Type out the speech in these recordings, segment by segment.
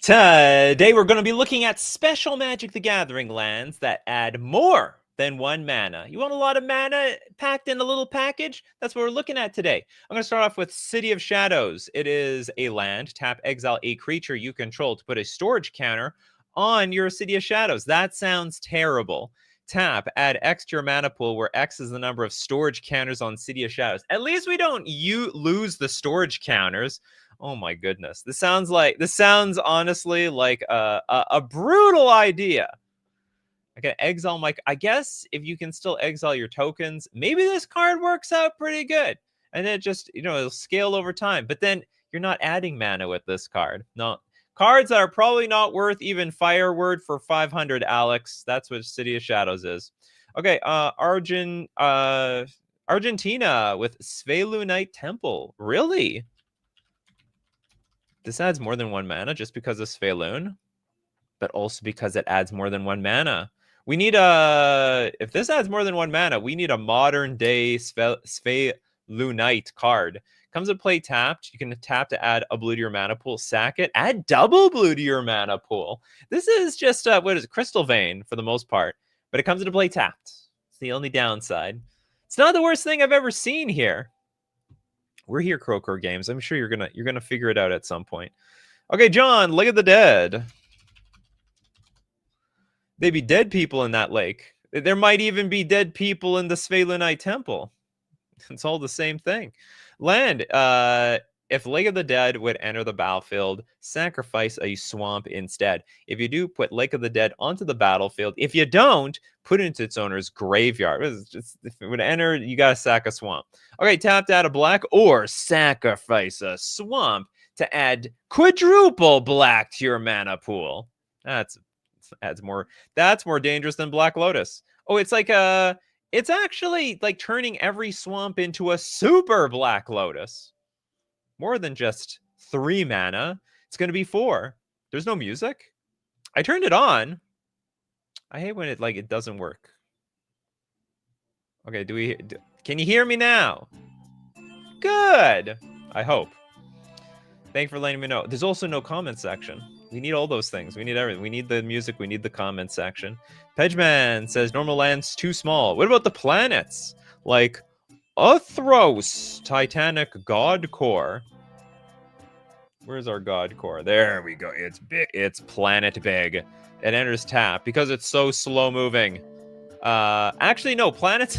Today we're going to be looking at special Magic the Gathering lands that add more than one mana. You want a lot of mana packed in a little package? That's what we're looking at today. I'm going to start off with City of Shadows. It is a land. Tap, exile a creature you control to put a storage counter on your City of Shadows. That sounds terrible. Tap, add X to your mana pool, where X is the number of storage counters on City of Shadows. At least we don't lose the storage counters. Oh my goodness. This sounds honestly like a brutal idea. I can exile my, I guess if you can still exile your tokens, maybe this card works out pretty good. And it just, it'll scale over time. But then you're not adding mana with this card. No. Cards that are probably not worth even Fire Word for 500, Alex. That's what City of Shadows is. Okay, Argentina with Svelunite Temple. Really? This adds more than one mana just because of Svelun, but also because it adds more than one mana. We need if this adds more than one mana, we need a modern day Svelunite card. Comes to play tapped. You can tap to add a blue to your mana pool, sack it, add double blue to your mana pool. This is just, what is it, Crystal Vein for the most part, but it comes into play tapped. It's the only downside. It's not the worst thing I've ever seen here. We're here, Croker Games. I'm sure you're gonna figure it out at some point. Okay, John, Lake of the Dead. They be dead people in that lake. There might even be dead people in the Svelunite Temple. It's all the same thing. Land. If Lake of the Dead would enter the battlefield, sacrifice a swamp instead. If you do, put Lake of the Dead onto the battlefield. If you don't, put it into its owner's graveyard. If it would enter, you gotta sack a swamp. Okay, tap to add a black or sacrifice a swamp to add quadruple black to your mana pool. That's more dangerous than Black Lotus. Oh, it's like it's actually like turning every swamp into a super Black Lotus. More than just 3 mana. It's going to be 4. There's no music. I turned it on. I hate when it doesn't work. Okay, can you hear me now? Good. I hope. Thanks for letting me know. There's also no comment section. We need all those things. We need everything. We need the music. We need the comment section. Pedgeman says normal land's too small. What about the planets? Like Uthros, Titanic God Core. Where's our God Core? There we go. It's big. It's planet big. It enters tap because it's so slow moving. Actually, no. Planets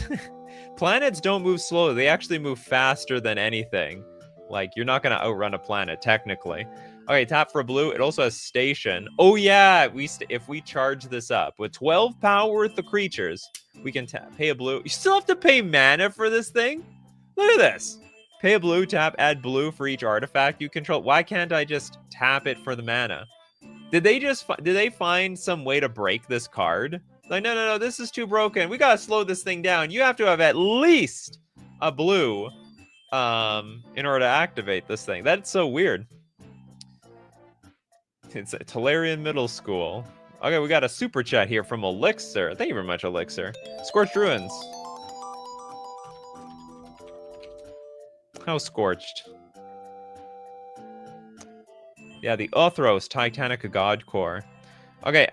don't move slowly. They actually move faster than anything. Like, you're not gonna outrun a planet technically. Okay, tap for blue. It also has station. Oh yeah, if we charge this up with 12 power worth of creatures, we can pay a blue. You still have to pay mana for this thing? Look at this. Pay a blue, tap, add blue for each artifact you control. Why can't I just tap it for the mana? Did they find some way to break this card? Like, no, this is too broken. We gotta slow this thing down. You have to have at least a blue in order to activate this thing. That's so weird. It's a Tolarian Middle School. Okay, we got a super chat here from Elixir. Thank you very much, Elixir. Scorched Ruins. How scorched? Yeah, the Uthros Titanic God Core. Okay,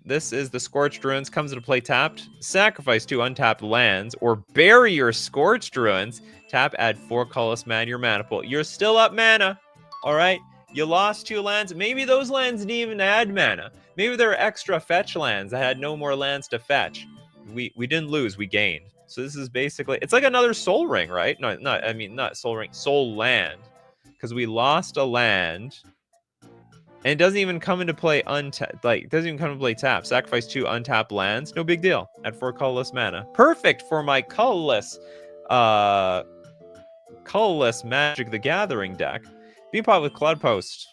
this is the Scorched Ruins. Comes into play tapped. Sacrifice 2 untapped lands, or bury your Scorched Ruins. Tap, add 4 colorless mana to your mana pool. You're still up mana. All right. You lost 2 lands. Maybe those lands didn't even add mana. Maybe there are extra fetch lands that had no more lands to fetch. We didn't lose. We gained. So this is basically, it's like another Soul Ring, right? No, not Soul Ring. Soul Land. Because we lost a land. And it doesn't even come into play it doesn't even come into play tap. Sacrifice 2 untapped lands. No big deal. Add 4 colorless mana. Perfect for my colorless Magic the Gathering deck. Be pot with Cloud Post.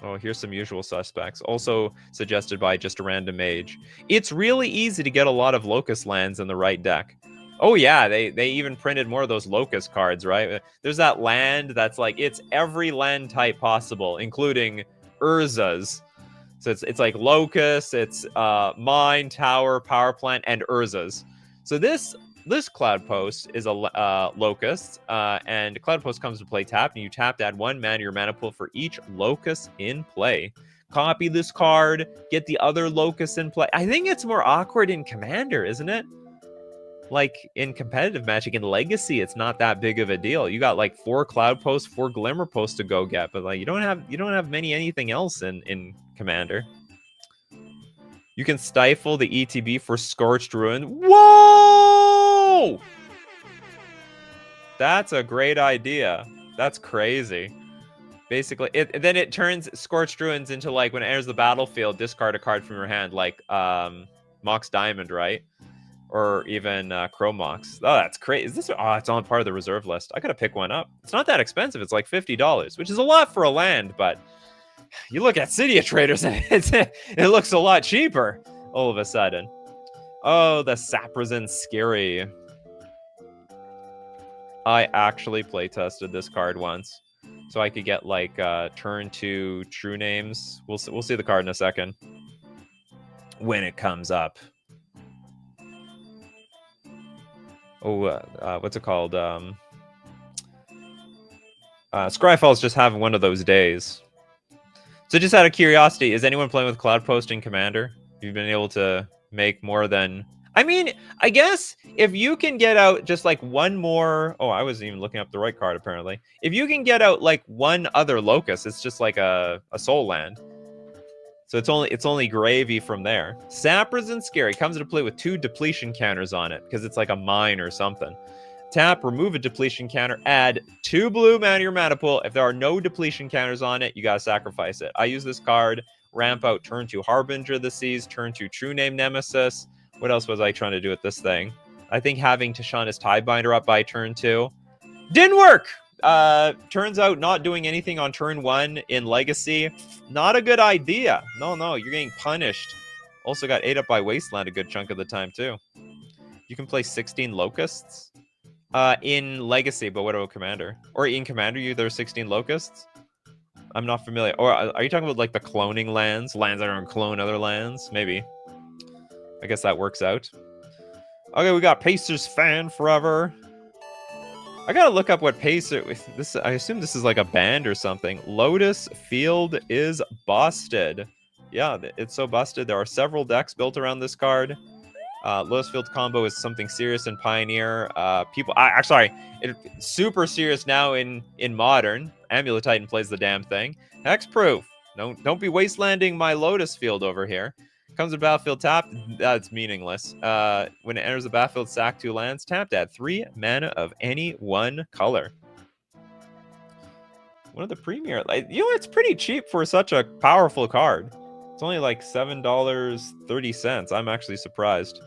Oh, here's some usual suspects. Also suggested by just a random mage. It's really easy to get a lot of Locust lands in the right deck. Oh yeah, they even printed more of those Locust cards, right? There's that land that's like, it's every land type possible, including Urza's. So it's like Locust, it's Mine, Tower, Power Plant, and Urza's. So this this Cloud Post is a locust, and Cloud Post comes to play tapped, and you tap to add 1 mana to your mana pool for each locust in play. Copy this card, get the other locust in play. I think it's more awkward in Commander, isn't it? Like in competitive Magic, in Legacy, it's not that big of a deal. You got like 4 Cloud Posts, 4 Glimmer Posts to go get, but like you don't have many anything else in Commander. You can stifle the ETB for Scorched Ruin. Whoa! That's a great idea. That's crazy. Basically, then it turns Scorched Ruins into, like, when it enters the battlefield, discard a card from your hand, like Mox Diamond, right? Or even Crow Mox. Oh, that's crazy. Is this? Oh, it's on part of the reserve list. I gotta pick one up. It's not that expensive. It's like $50, which is a lot for a land, but you look at City of Traders and it looks a lot cheaper all of a sudden. Oh, the Saprazen Scary. I actually playtested this card once, so I could get like turn 2 True Names. We'll see the card in a second when it comes up. Oh, what's it called? Scryfall's just having one of those days. So just out of curiosity, is anyone playing with Cloud Post in Commander? You've been able to make more than... I mean, I guess if you can get out just like one more... Oh, I wasn't even looking up the right card, apparently. If you can get out like one other Locust, it's just like a soul land. So it's only gravy from there. Saprazen Scary comes into play with 2 depletion counters on it, because it's like a mine or something. Tap, remove a depletion counter, add 2 blue mana to your mana pool. If there are no depletion counters on it, you gotta sacrifice it. I use this card, ramp out turn 2 Harbinger of the Seas, turn 2 True Name Nemesis. What else was I trying to do with this thing? I think having Tishana's Tidebinder up by turn 2 didn't work! Turns out not doing anything on turn 1 in Legacy, not a good idea. No, you're getting punished. Also got ate up by Wasteland a good chunk of the time, too. You can play 16 Locusts. In Legacy, but what about Commander? Or in Commander, there's 16 Locusts? I'm not familiar. Or are you talking about like the cloning lands? Lands that are going to clone other lands? Maybe. I guess that works out. Okay, we got Pacers Fan Forever. I gotta look up what Pacer... I assume this is like a band or something. Lotus Field is busted. Yeah, it's so busted. There are several decks built around this card. Lotus Field combo is something serious in Pioneer. It's super serious now in Modern. Amulet Titan plays the damn thing. Hexproof. Don't be wastelanding my Lotus Field over here. Comes to battlefield tapped. That's meaningless. When it enters the battlefield, sack 2 lands. Tapped, add 3 mana of any one color. One of the premier. It's pretty cheap for such a powerful card. It's only like $7.30. I'm actually surprised.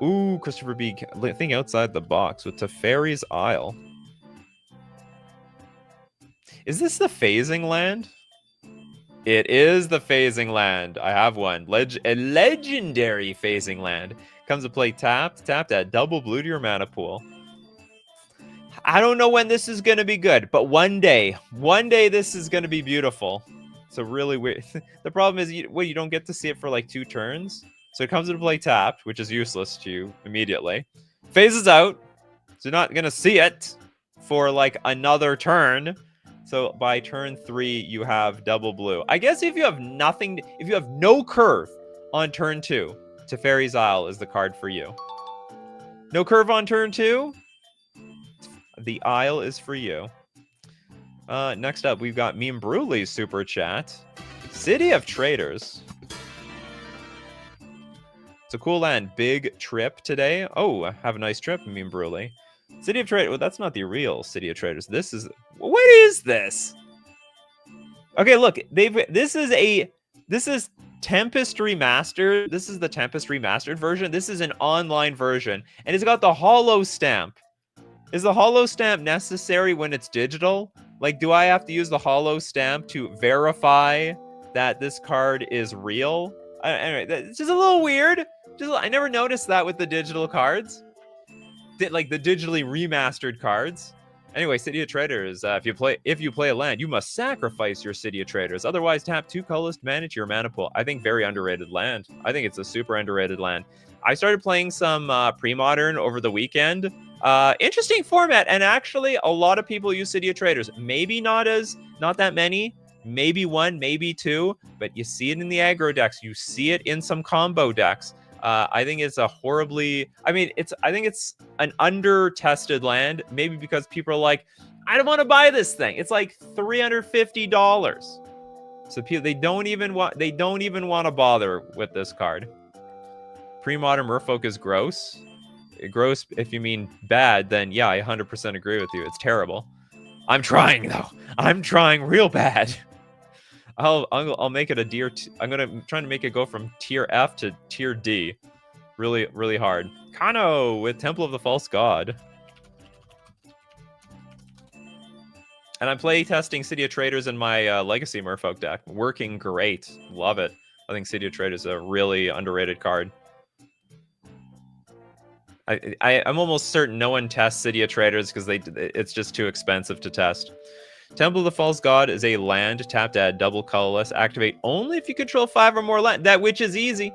Ooh, Christopher B. Think outside the box with Teferi's Isle. Is this the phasing land? It is the phasing land. I have one. A legendary phasing land. Comes to play tapped. Tapped at double blue to your mana pool. I don't know when this is going to be good, but one day this is going to be beautiful. It's a really weird... The problem is, you don't get to see it for like 2 turns. So it comes into play tapped, which is useless to you immediately. Phases out. So you're not going to see it for like another turn. So by turn 3, you have double blue. I guess if you have nothing... If you have no curve on turn 2, Teferi's Isle is the card for you. No curve on turn 2? The Isle is for you. Next up, we've got Meme Brulee's super chat. City of Traders. It's a cool land. Big trip today. Oh, have a nice trip, Meme Brulee. City of Traders. Well, that's not the real City of Traders. This is... What is this? Okay, look. This is Tempest Remastered. This is the Tempest Remastered version. This is an online version. And it's got the holo stamp. Is the holo stamp necessary when it's digital? Like, do I have to use the holo stamp to verify that this card is real? Anyway, it's just a little weird. I never noticed that with the digital cards. Like the digitally remastered cards. Anyway, City of Traders. If you play a land, you must sacrifice your City of Traders. Otherwise, tap 2 colors to manage your mana pool. I think very underrated land. I think it's a super underrated land. I started playing some pre-modern over the weekend. Interesting format, and actually, a lot of people use City of Traders. Maybe not that many. Maybe 1, maybe 2, but you see it in the aggro decks. You see it in some combo decks. I think it's a horribly. I think it's an under-tested land. Maybe because people are like, I don't want to buy this thing. It's like $350. So people they don't even want to bother with this card. Pre-modern Merfolk is gross. Gross if you mean bad, then yeah, I 100% agree with you. It's terrible. I'm trying though. I'm trying real bad. I'll make it a tier. I'm trying to make it go from tier F to tier D. Really, really hard. Kano with Temple of the False God. And I'm play testing City of Traders in my Legacy Merfolk deck. Working great. Love it. I think City of Traders is a really underrated card. I'm almost certain no one tests City of Traders because it's just too expensive to test. Temple of the False God is a land. Tap to add double colorless. Activate only if you control 5 or more land. That which is easy.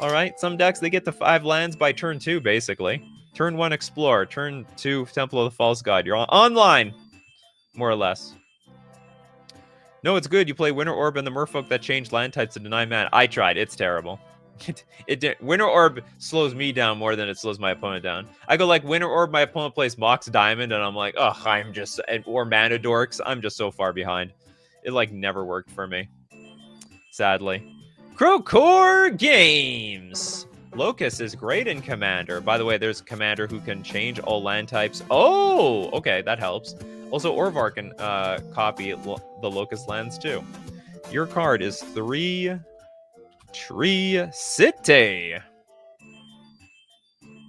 All right. Some decks, they get to 5 lands by turn 2, basically. Turn 1, Explore. Turn 2, Temple of the False God. You're online, more or less. No, it's good. You play Winter Orb and the Merfolk that changed land types to deny mana. I tried. It's terrible. Winter Orb slows me down more than it slows my opponent down. I go like Winter Orb, my opponent plays Mox Diamond, and I'm like, oh, or Mana Dorks. I'm just so far behind. It like never worked for me, sadly. Crowcore Games. Locust is great in Commander. By the way, there's a Commander who can change all land types. Oh, okay, that helps. Also, Orvar can copy the Locust lands too. Your card is 3 Tree City. You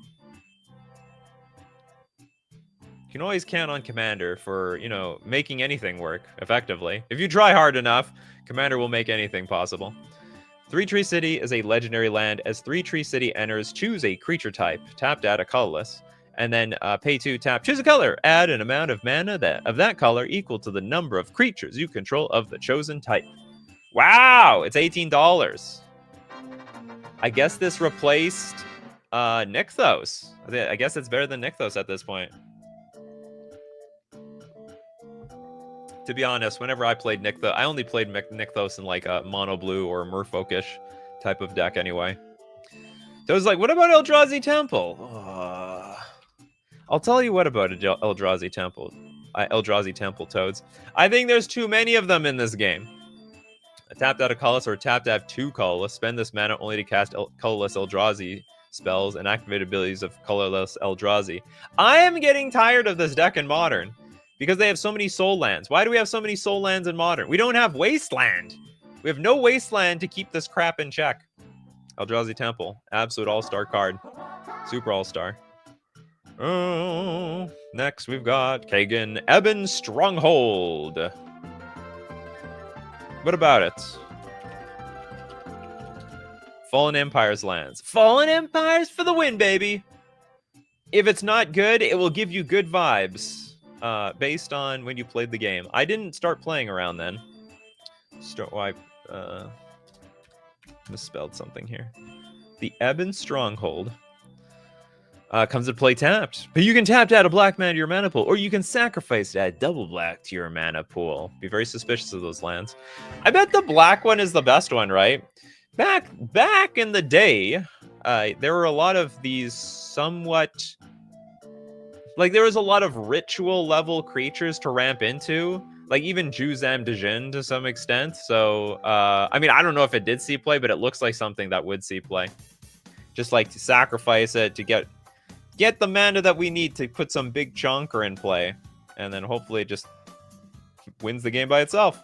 can always count on Commander for, making anything work effectively. If you try hard enough, Commander will make anything possible. 3 Tree City is a legendary land. As 3 Tree City enters, choose a creature type. Tap to add a colorless. And then pay 2, tap, choose a color. Add an amount of mana of that color equal to the number of creatures you control of the chosen type. Wow, it's $18. I guess this replaced Nykthos. I guess it's better than Nykthos at this point. To be honest, whenever I played Nykthos, I only played Nykthos in like a mono blue or Merfolkish type of deck anyway. So I was like, what about Eldrazi Temple? I'll tell you what about Eldrazi Temple. Eldrazi Temple Toads. I think there's too many of them in this game. Tapped out a colorless or tapped to have 2 colorless. Spend this mana only to cast colorless Eldrazi spells and activate abilities of colorless Eldrazi. I am getting tired of this deck in Modern because they have so many soul lands. Why do we have so many soul lands in Modern? We don't have Wasteland. We have no Wasteland to keep this crap in check. Eldrazi Temple, absolute all-star card. Super all-star. Oh, next we've got Kagan Ebon Stronghold. What about it? Fallen Empires lands. Fallen Empires for the win, baby! If it's not good, it will give you good vibes based on when you played the game. I didn't start playing around then. Misspelled something here. The Ebon Stronghold comes to play tapped. But you can tap to add a black mana to your mana pool, or you can sacrifice to add double black to your mana pool. Be very suspicious of those lands. I bet the black one is the best one, right? Back in the day, there were a lot of these somewhat... Like, there was a lot of ritual level creatures to ramp into. Like, even Juzam Djinn to some extent. So, I mean, I don't know if it did see play, but it looks like something that would see play. Just like to sacrifice it to get the mana that we need to put some big chunker in play, and then hopefully it just wins the game by itself.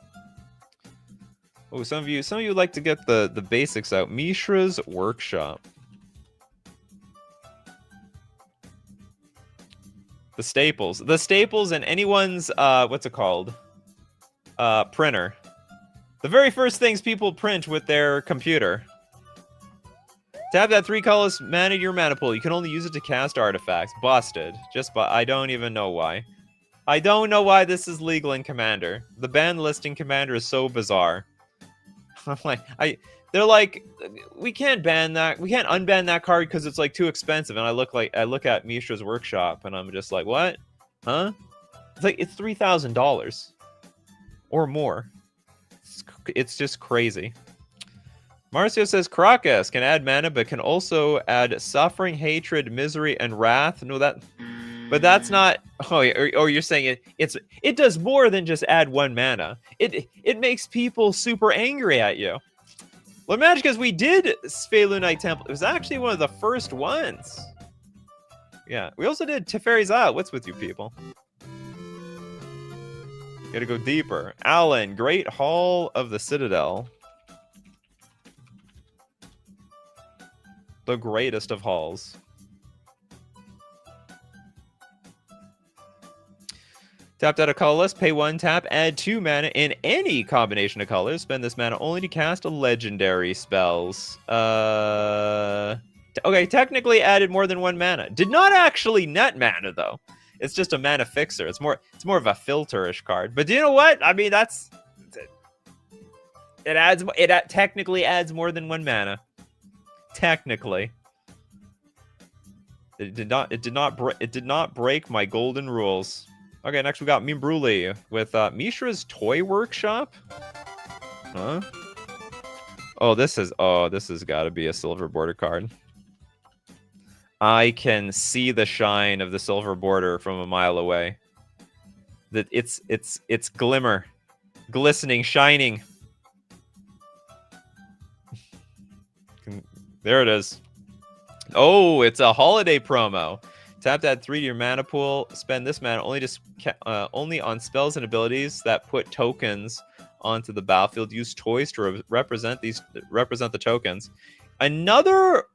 Oh, some of you like to get the basics out. Mishra's Workshop. The staples and anyone's what's it called? Printer. The very first things people print with their computer. Tap that 3 colorless mana to your mana pool. You can only use it to cast artifacts. Busted. I don't even know why. I don't know why this is legal in Commander. The ban list in Commander is so bizarre. I'm like, they're like, we can't ban that. We can't unban that card because it's like too expensive. And I look at Mishra's Workshop and I'm just like, what? Huh? It's like it's $3,000 or more. It's just crazy. Marcio says Caracas can add mana, but can also add suffering, hatred, misery, and wrath. No, but that's not. Oh, you're saying it does more than just add 1 mana. It makes people super angry at you. Well, Magic, because we did Sphelunite Temple. It was actually one of the first ones. Yeah, we also did Teferi's Isle. What's with you people? Gotta go deeper. Alan, Great Hall of the Citadel. The greatest of halls. Tapped out a colorless, pay 1 tap, add 2 mana in any combination of colors. Spend this mana only to cast a legendary spells. Okay, technically added more than 1 mana. Did not actually net mana though. It's just a mana fixer. It's more of a filterish card. But do you know what? I mean, it technically adds more than 1 mana. Technically. It did not break my golden rules. Okay, next we got Mimbruli with Mishra's Toy Workshop. Huh? Oh, this has got to be a silver border card. I can see the shine of the silver border from a mile away. That it's glimmer, glistening, shining. There it is. Oh, it's a holiday promo. Tap to add 3 to your mana pool. Spend this mana only on spells and abilities that put tokens onto the battlefield. Use toys to represent the tokens. Another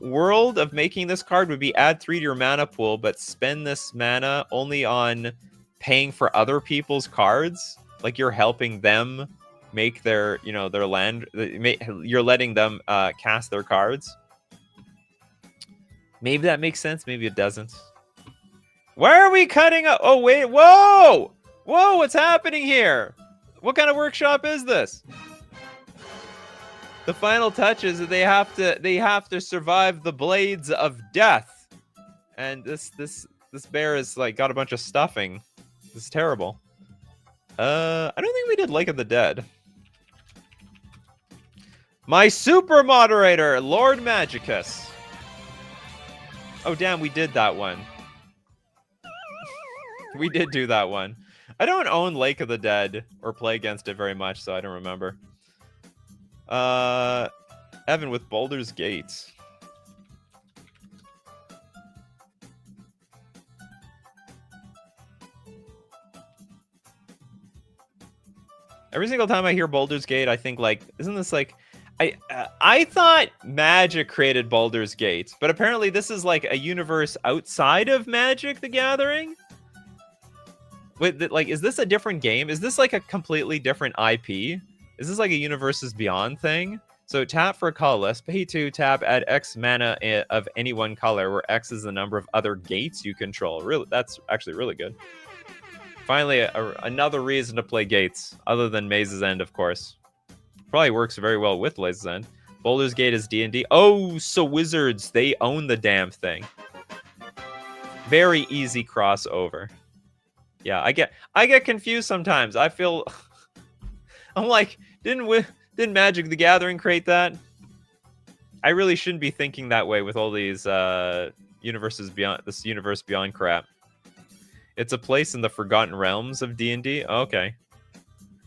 world of making this card would be add 3 to your mana pool, but spend this mana only on paying for other people's cards. Like you're helping them make their land. You're letting them cast their cards. Maybe that makes sense. Maybe it doesn't. Why are we cutting up? Oh, wait. Whoa! Whoa, what's happening here? What kind of workshop is this? The final touch is that they have to survive the blades of death. And this bear is like got a bunch of stuffing. This is terrible. I don't think we did Lake of the Dead. My super moderator, Lord Magicus. Oh, damn, we did that one. We did do that one. I don't own Lake of the Dead or play against it very much, so I don't remember. Evan with Baldur's Gate. Every single time I hear Baldur's Gate, I think like, isn't this like... I thought Magic created Baldur's Gate, but apparently this is like a universe outside of Magic the Gathering? Wait, like, is this a different game? Is this like a completely different IP? Is this like a Universes Beyond thing? So tap for a colorless, pay 2, tap, add X mana of any one color, where X is the number of other gates you control. Really, that's actually really good. Finally, another reason to play gates, other than Maze's End, of course. Probably works very well with Maze's End. Baldur's Gate is D&D. Oh, so Wizards, they own the damn thing. Very easy crossover. Yeah, I get confused sometimes. I feel I'm like, didn't Magic the Gathering create that? I really shouldn't be thinking that way with all these universes beyond this universe beyond crap. It's a place in the Forgotten Realms of D&D. Okay.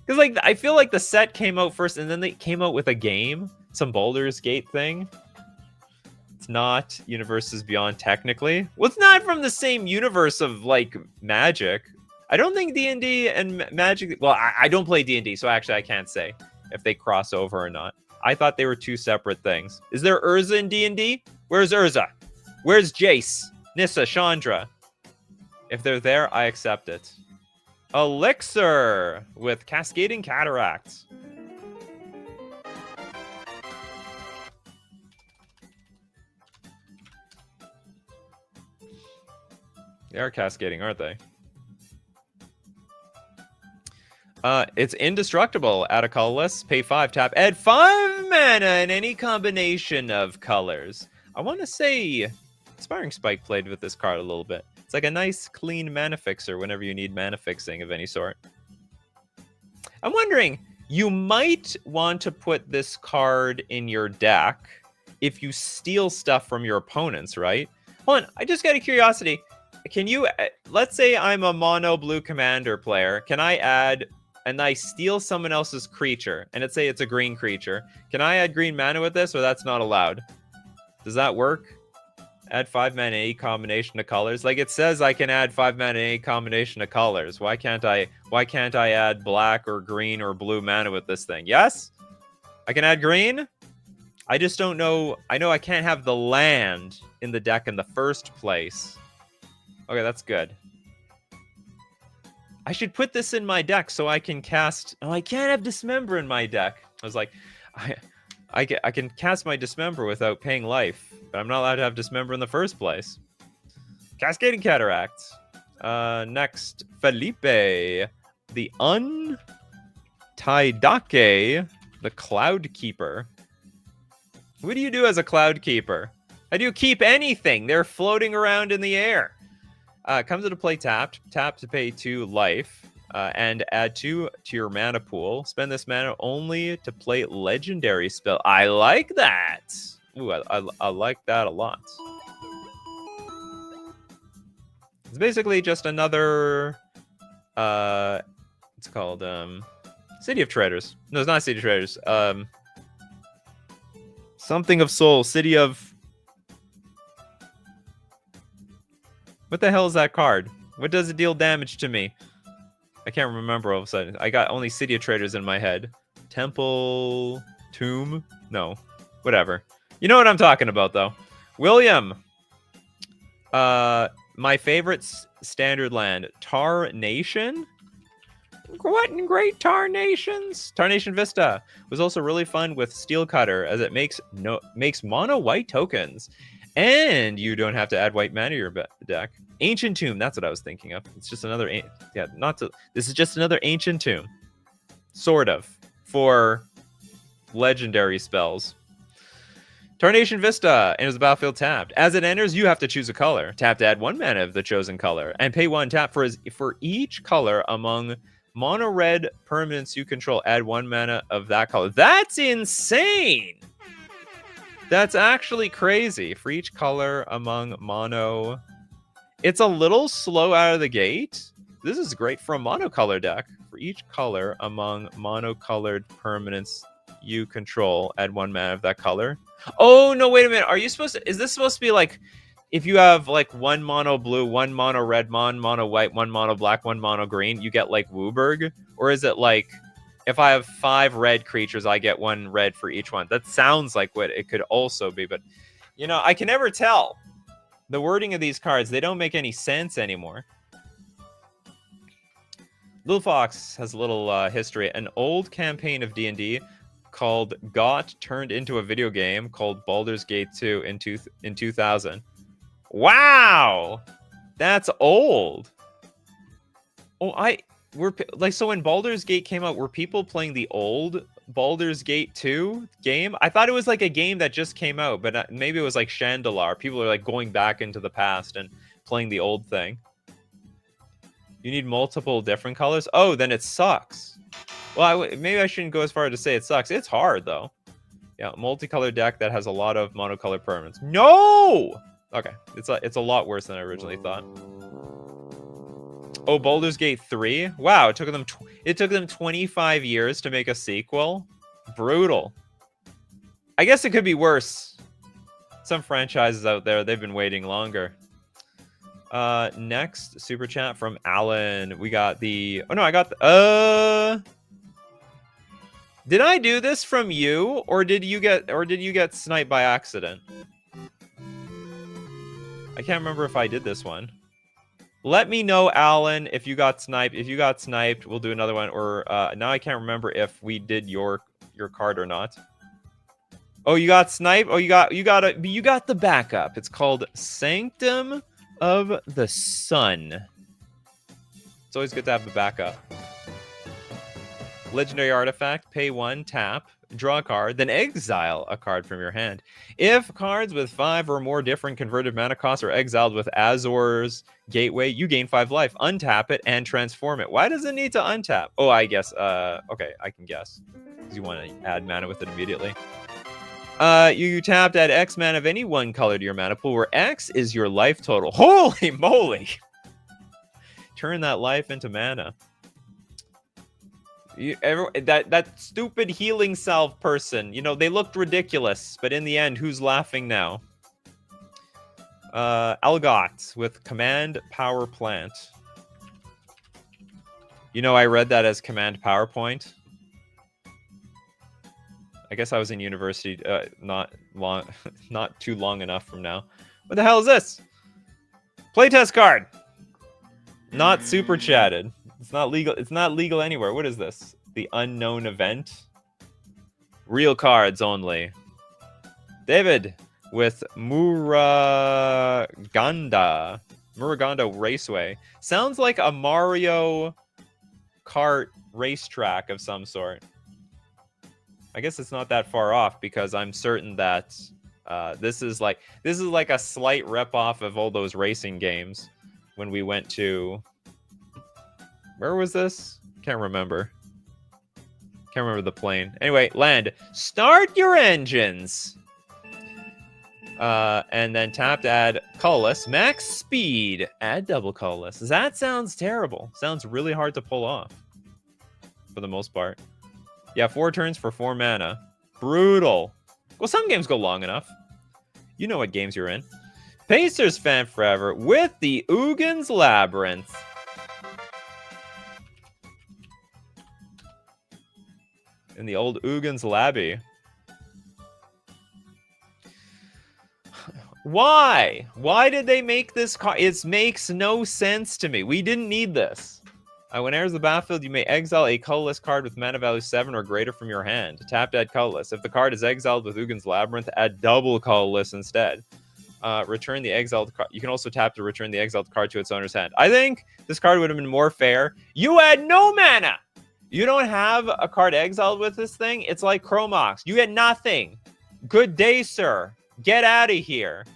Because like I feel like the set came out first, and then they came out with a game, some Baldur's Gate thing. It's not Universes Beyond technically. Well, it's not from the same universe of like Magic. I don't think D&D and Magic. Well, I don't play D&D, so actually I can't say if they cross over or not. I thought they were 2 separate things. Is there Urza in D&D? Where's Urza? Where's Jace, Nissa, Chandra? If they're there, I accept it. Elixir with Cascading Cataracts. They are cascading, aren't they? It's indestructible. Add a colorless. Pay 5. Tap. Add 5 mana in any combination of colors. I want to say Inspiring Spike played with this card a little bit. It's like a nice, clean mana fixer whenever you need mana fixing of any sort. I'm wondering, you might want to put this card in your deck if you steal stuff from your opponents, right? Hold on, I just got a curiosity. Can you, let's say I'm a mono blue commander player. Can I add, and I steal someone else's creature, and let's say it's a green creature. Can I add green mana with this, or that's not allowed? Does that work? Add 5 mana in any combination of colors. Like it says I can add 5 mana in any combination of colors. Why can't I add black or green or blue mana with this thing? Yes? I can add green? I just don't know. I know I can't have the land in the deck in the first place. Okay, that's good. I should put this in my deck so I can cast... Oh, I can't have Dismember in my deck. I was like, I can cast my Dismember without paying life, but I'm not allowed to have Dismember in the first place. Cascading Cataract. Next, Felipe. The Untaidake, the Cloud Keeper. What do you do as a Cloud Keeper? How do you keep anything? They're floating around in the air. Comes into play tapped. Tap to pay 2 life. And add 2 to your mana pool. Spend this mana only to play legendary spell. I like that. Ooh, I like that a lot. It's basically just another... it's called... City of Traders. No, it's not City of Traders. Something of Soul. City of... What the hell is that card? What does it deal damage to me? I can't remember all of a sudden. I got only City of Traders in my head. Temple... Tomb? No. Whatever. You know what I'm talking about, though. William. My favorite standard land. Tar Nation? What in great Tar Nations? Tar Nation Vista was also really fun with Steel Cutter, as it makes mono white tokens. And you don't have to add white mana to your deck. Ancient Tomb, that's what I was thinking of. It's just another... This is just another Ancient Tomb. Sort of. For legendary spells. Tarnation Vista enters the battlefield tapped. As it enters, you have to choose a color. Tap to add 1 mana of the chosen color. And pay 1 tap for each color among mono red permanents you control. Add 1 mana of that color. That's insane! That's actually crazy. For each color among mono... It's a little slow out of the gate. This is great for a monocolor deck. For each color among monocolored permanents you control, add 1 mana of that color. Oh, no, wait a minute. Are you supposed to... Is this supposed to be like... If you have like 1 mono blue, 1 mono red, 1 mono white, 1 mono black, 1 mono green, you get like Wooburg? Or is it like... If I have 5 red creatures, I get 1 red for each one. That sounds like what it could also be, but... You know, I can never tell. The wording of these cards, they don't make any sense anymore. Little Fox has a little history. An old campaign of D&D called got turned into a video game called Baldur's Gate 2 in 2000. Wow! That's old. Oh, so when Baldur's Gate came out, were people playing the old Baldur's Gate 2 game? I thought it was like a game that just came out, but maybe it was like Chandelar. People are like going back into the past and playing the old thing. You need multiple different colors? Oh, then it sucks. Well, maybe I shouldn't go as far as to say it sucks. It's hard, though. Yeah, multicolored deck that has a lot of monocolored permanents. No! Okay, it's a lot worse than I originally thought. Oh, Baldur's Gate 3? Wow, it took them 25 years to make a sequel. Brutal. I guess it could be worse. Some franchises out there, they've been waiting longer. Next super chat from Alan. We got the... Oh no, I got the... Did I do this from you, or did you get sniped by accident? I can't remember if I did this one. Let me know, Alan, if you got sniped. If you got sniped, we'll do another one. Or now I can't remember if we did your card or not. Oh, you got sniped? Oh, you got the backup. It's called Sanctum of the Sun. It's always good to have the backup. Legendary artifact, pay 1, tap, draw a card, then exile a card from your hand. If cards with 5 or more different converted mana costs are exiled with Azor's Gateway, you gain 5 life. Untap it and transform it. Why does it need to untap? Oh, I guess. Okay, I can guess. Because you want to add mana with it immediately. You tapped, add X mana of any one color to your mana pool, where X is your life total. Holy moly! Turn that life into mana. That stupid healing salve person, you know, they looked ridiculous, but in the end, who's laughing now? Algot with command power plant. You know, I read that as command PowerPoint. I guess I was in university not too long enough from now. What the hell is this? Playtest card. Not super chatted. It's not legal. It's not legal anywhere. What is this? The unknown event. Real cards only. David with Muraganda Raceway. Sounds like a Mario Kart racetrack of some sort. I guess it's not that far off because I'm certain that this is like a slight rip off of all those racing games when we went to, where was this? Can't remember the plane. Anyway, land. Start your engines. And then tap to add colorless. Max speed. Add double colorless. That sounds terrible. Sounds really hard to pull off. For the most part. Yeah, 4 turns for 4 mana. Brutal. Well, some games go long enough. You know what games you're in. Pacers fan forever with the Ugins Labyrinth. In the old Ugins Labby. Why? Why did they make this card? It makes no sense to me. We didn't need this. When enters the battlefield, you may exile a colorless card with mana value 7 or greater from your hand. Tap to add colorless. If the card is exiled with Ugins Labyrinth, add double colorless instead. Return the exiled card. You can also tap to return the exiled card to its owner's hand. I think this card would have been more fair. You had no mana! You don't have a card exiled with this thing? It's like Chromox. You get nothing. Good day, sir. Get out of here.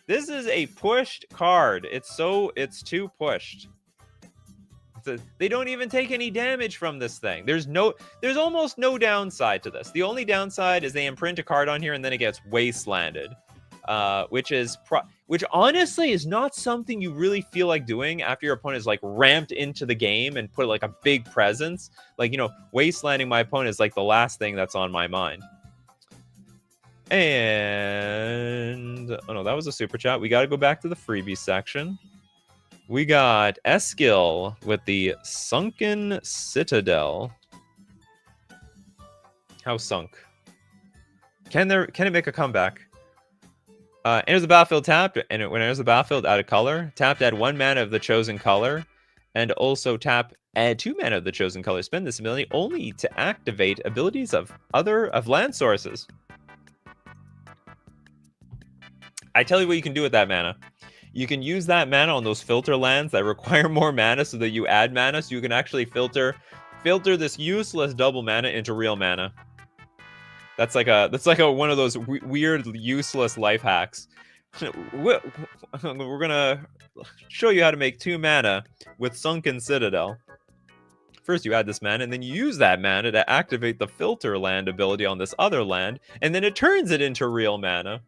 This is a pushed card. It's too pushed. They don't even take any damage from this thing. There's almost no downside to this. The only downside is they imprint a card on here and then it gets wastelanded. Which honestly is not something you really feel like doing after your opponent is like ramped into the game and put like a big presence. Like, you know, wastelanding my opponent is like the last thing that's on my mind. And oh no, that was a super chat. We got to go back to the freebie section. We got Eskil with the Sunken Citadel. How sunk? Can it make a comeback? Enters the battlefield tapped, and when it enters the battlefield, add a color. Tap to add 1 mana of the chosen color, and also tap add 2 mana of the chosen color. Spend this ability only to activate abilities of land sources. I tell you what you can do with that mana. You can use that mana on those filter lands that require more mana so that you add mana, so you can actually filter this useless double mana into real mana. That's like one of those weird useless life hacks. We're gonna show you how to make 2 mana with Sunken Citadel. First, you add this mana, and then you use that mana to activate the filter land ability on this other land, and then it turns it into real mana.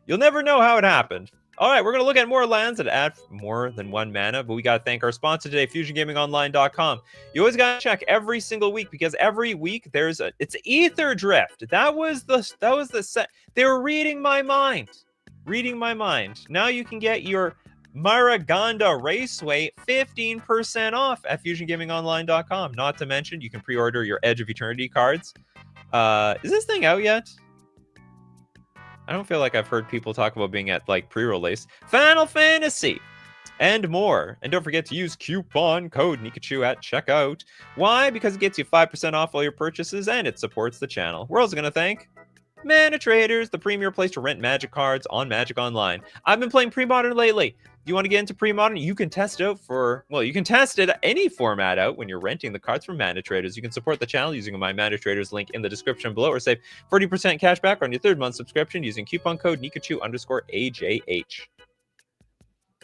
You'll never know how it happened. All right, we're going to look at more lands that add more than 1 mana, but we got to thank our sponsor today, FusionGamingOnline.com. You always got to check every single week because every week it's Ether Drift. That was the set. They were reading my mind. Now you can get your Maraganda Raceway 15% off at FusionGamingOnline.com. Not to mention, you can pre-order your Edge of Eternity cards. Is this thing out yet? I don't feel like I've heard people talk about being at like pre-release. Final Fantasy and more. And don't forget to use coupon code Nikachu at checkout. Why? Because it gets you 5% off all your purchases and it supports the channel. We're also going to thank Mana Traders, the premier place to rent Magic cards on Magic Online. I've been playing Pre-Modern lately. You want to get into Pre-Modern? You can test it out for, well, you can test it any format out when you're renting the cards from Mana Traders. You can support the channel using my Mana Traders link in the description below, or save 40% cash back on your 3rd month subscription using coupon code Nikachu_AJH.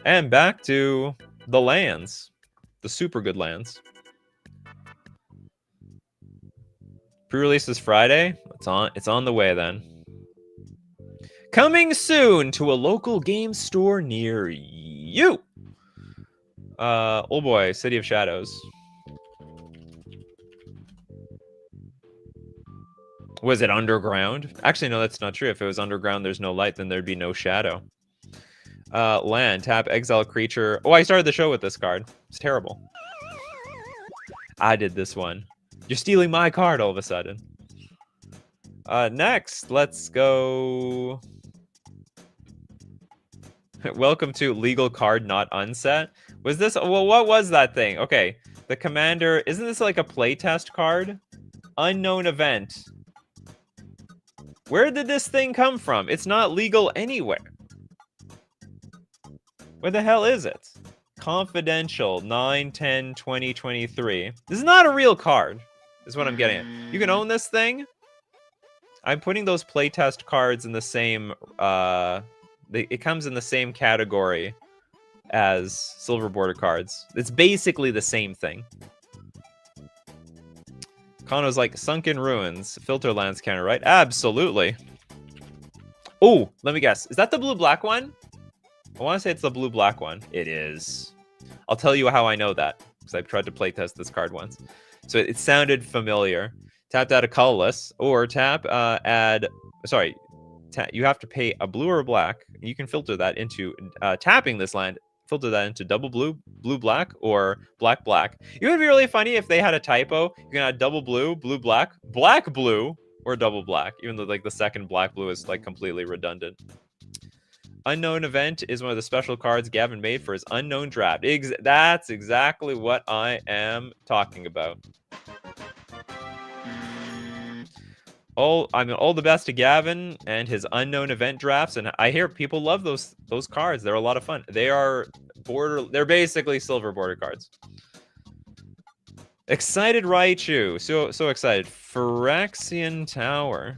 And back to the lands. The super good lands. Pre-release is Friday. It's on the way then. Coming soon to a local game store near you. Oh boy, City of Shadows. Was it underground? Actually, no, that's not true. If it was underground, there's no light, then there'd be no shadow. Land, tap, exile creature. Oh, I started the show with this card. It's terrible. I did this one. You're stealing my card all of a sudden. Next, let's go. Welcome to legal card not unset. Was this, well, what was that thing? Okay, the commander, isn't this like a playtest card? Unknown event. Where did this thing come from? It's not legal anywhere. Where the hell is it? Confidential, 9/10/2023. This is not a real card, is what I'm getting at. You can own this thing. I'm putting those playtest cards in the same, it comes in the same category as silver border cards. It's basically the same thing. Kano's like, Sunken Ruins, filter lands counter, right? Absolutely. Oh, let me guess. Is that the blue-black one? I want to say it's the blue-black one. It is. I'll tell you how I know that, because I've tried to playtest this card once. So it sounded familiar. Tap add a colorless, or tap add... Sorry. You have to pay a blue or a black. You can filter that into tapping this land. Filter that into double blue, blue black, or black black. It would be really funny if they had a typo. You can add double blue, blue black, black blue, or double black. Even though like the second black blue is like completely redundant. Unknown event is one of the special cards Gavin made for his unknown draft. That's exactly what I am talking about. All the best to Gavin and his unknown event drafts, and I hear people love those cards. They're a lot of fun. They're basically silver border cards. Excited Raichu, so excited. Phyrexian Tower.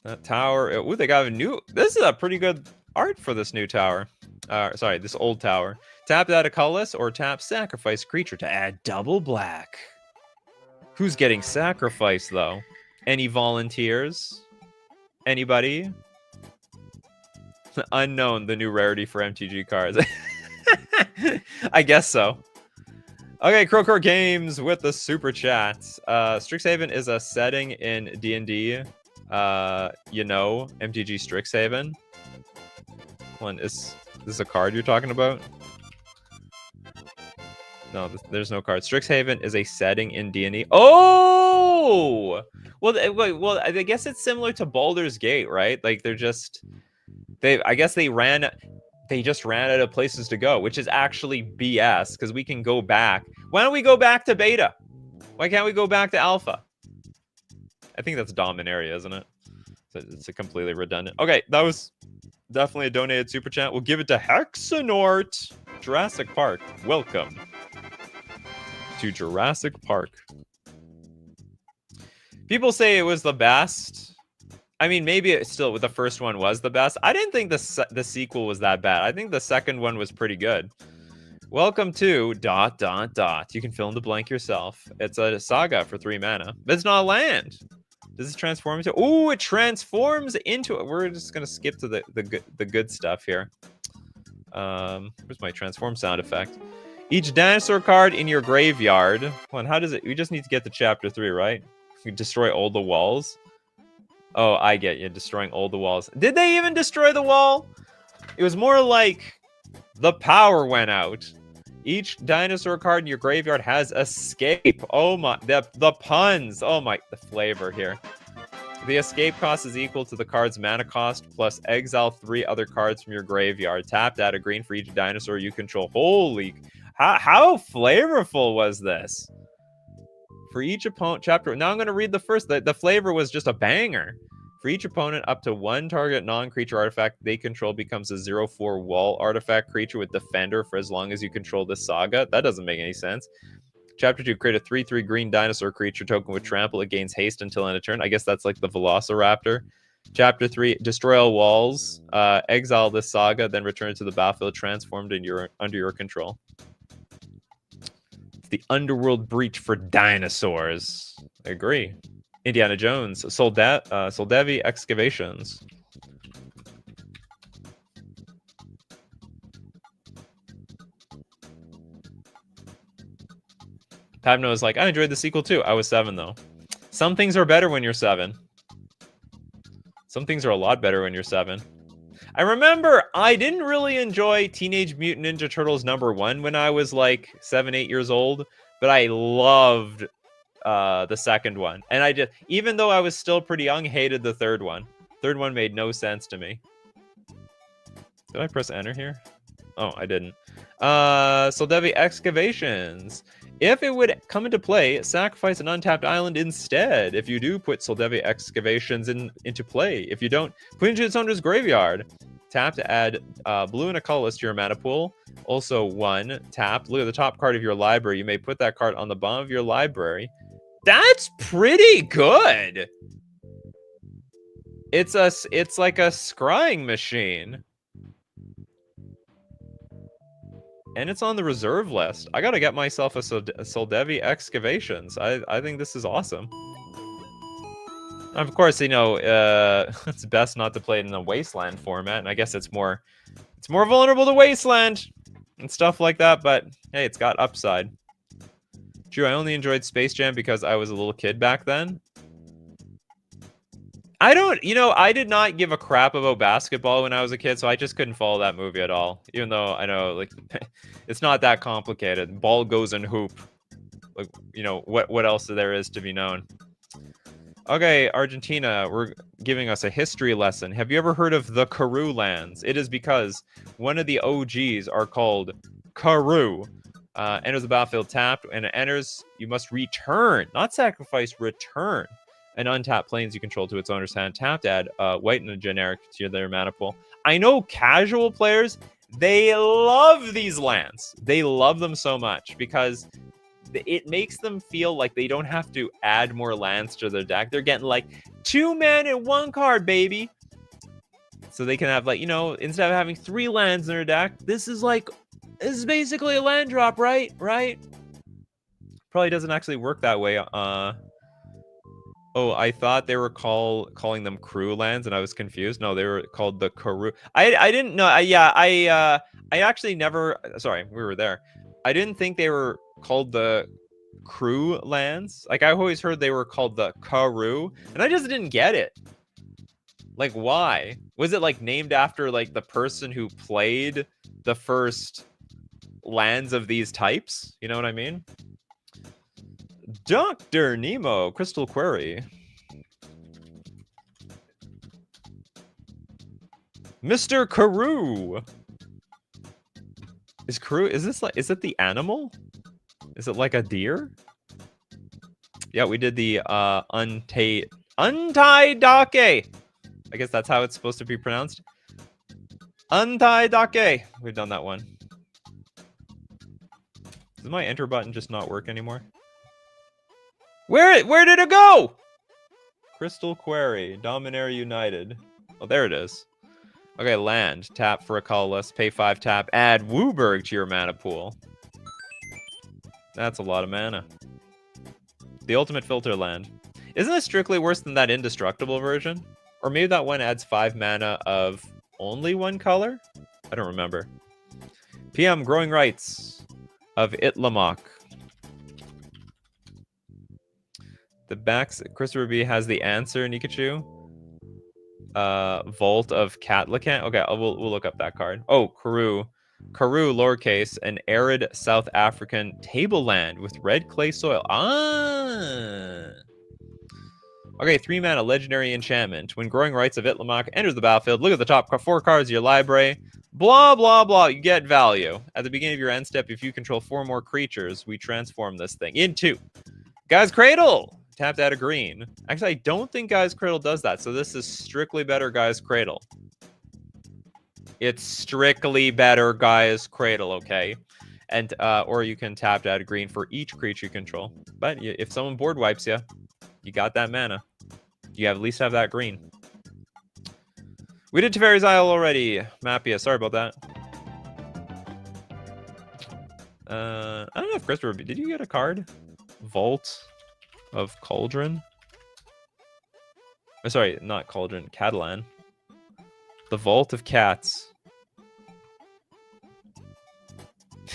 That tower. Ooh, they got a new. This is a pretty good art for this new tower. Sorry, this old tower. Tap that a colorless, or tap sacrifice creature to add double black. Who's getting sacrificed though? Any volunteers? Anybody? Unknown, the new rarity for MTG cards. I guess so. Okay, Crowcore Games with the super chat. Strixhaven is a setting in D&D. You know, MTG Strixhaven. Is this a card you're talking about? No, there's no card. Strixhaven is a setting in D&D. Oh! Well, I guess it's similar to Baldur's Gate, right? Like I guess they just ran out of places to go, which is actually BS, because we can go back. Why don't we go back to beta? Why can't we go back to alpha? I think that's Dominaria, isn't it? So it's a completely redundant. Okay, that was definitely a donated super chat. We'll give it to Hexanort. Jurassic Park. Welcome to Jurassic Park. People say it was the best. I mean, maybe it still, the first one was the best. I didn't think the sequel was that bad. I think the second one was pretty good. Welcome to ... You can fill in the blank yourself. It's a saga for 3 mana. But it's not a land. Does it transform into... Oh, it transforms into it. We're just going to skip to the good stuff here. Where's my transform sound effect? Each dinosaur card in your graveyard. Hold on, how does it... We just need to get to chapter 3, right? You destroy all the walls. Oh, I get you. Destroying all the walls. Did they even destroy the wall? It was more like the power went out. Each dinosaur card in your graveyard has escape. Oh my, the puns. Oh my, the flavor here. The escape cost is equal to the card's mana cost plus exile 3 other cards from your graveyard. Tap that a green for each dinosaur you control. Holy, How flavorful was this? For each opponent, chapter. Now I'm going to read the first. The flavor was just a banger. For each opponent, up to one target non-creature artifact they control becomes a 0/4 wall artifact creature with Defender for as long as you control this saga. That doesn't make any sense. Chapter 2, create a 3/3 green dinosaur creature token with trample. It gains haste until end of turn. I guess that's like the Velociraptor. Chapter 3, destroy all walls. Exile this saga, then return to the battlefield transformed under your control. It's the Underworld Breach for dinosaurs. I agree. Indiana Jones, Soldevi Excavations. Pabno is like, I enjoyed the sequel too. I was 7 though. Some things are better when you're 7. Some things are a lot better when you're 7. I remember I didn't really enjoy Teenage Mutant Ninja Turtles #1 when I was like 7, 8 years old, but I loved the second one. And I just, even though I was still pretty young, hated the third one. Third one made no sense to me. Did I press enter here? Oh, I didn't. Soldevi Excavations. If it would come into play, sacrifice an untapped island instead. If you do, put Soldevi Excavations into play. If you don't, put it into its owner's graveyard. Tap to add blue and a colorless to your mana pool. Also 1, tap. Look at the top card of your library. You may put that card on the bottom of your library. That's pretty good. It's like a scrying machine. And it's on the reserve list. I gotta get myself a Soldevi Excavations. I think this is awesome. Of course, you know, it's best not to play it in the Wasteland format, and I guess it's more vulnerable to Wasteland and stuff like that, but hey, it's got upside. True, I only enjoyed Space Jam because I was a little kid back then. I did not give a crap about basketball when I was a kid, so I just couldn't follow that movie at all. Even though I know, like, it's not that complicated. Ball goes in hoop. Like, you know, what else there is to be known. Okay, Argentina, we're giving us a history lesson. Have you ever heard of the Karoo lands? It is because one of the OGs are called Karoo. Enters the battlefield tapped, and it enters, you must return, not sacrifice, return an untapped planes you control to its owner's hand. Tap to add white and a generic to their mana pool. I know casual players, they love these lands. They love them so much because it makes them feel like they don't have to add more lands to their deck. They're getting like 2 mana and 1 card, baby. So they can have, like, you know, instead of having 3 lands in their deck, this is basically a land drop, right? Probably doesn't actually work that way. Oh, I thought they were calling them crew lands, and I was confused. No, they were called the Karoo. I didn't know. I actually never. Sorry, we were there. I didn't think they were called the crew lands. Like, I always heard they were called the Karoo, and I just didn't get it. Like, why? Was it like named after like the person who played the first lands of these types? You know what I mean? Dr. Nemo, Crystal Query. Mr. Karoo. Is it the animal? Is it like a deer? Yeah, we did the untie dake. I guess that's how it's supposed to be pronounced. Untie dake. We've done that one. Does my enter button just not work anymore? Where did it go? Crystal Query, Dominaria United. Oh, there it is. Okay, land. Tap for a colorless. Pay 5 tap. Add Wooburg to your mana pool. That's a lot of mana. The ultimate filter land. Isn't it strictly worse than that indestructible version? Or maybe that one adds 5 mana of only 1 color? I don't remember. PM Growing Rights of Itlamok. The backs, Christopher B has the answer, Nikachu. Vault of Catlacan. Okay, we'll look up that card. Oh, Karoo. Karoo, lowercase, an arid South African tableland with red clay soil. Ah. Okay, 3 mana legendary enchantment. When Growing Rights of Itlamok enters the battlefield, look at the top 4 cards of your library. Blah, blah, blah. You get value. At the beginning of your end step, if you control 4 more creatures, we transform this thing into Guy's Cradle. Tap to add a green. Actually, I don't think Guy's Cradle does that, so this is strictly better Guy's Cradle. It's strictly better Guy's Cradle, okay? And or you can tap to add a green for each creature you control. But if someone board wipes you, you got that mana. You at least have that green. We did Teferi's Isle already, Mappia. Sorry about that. I don't know if Christopher, did you get a card? Vault of Cauldron? Oh, sorry, not Cauldron, Catalan. The Vault of Cats.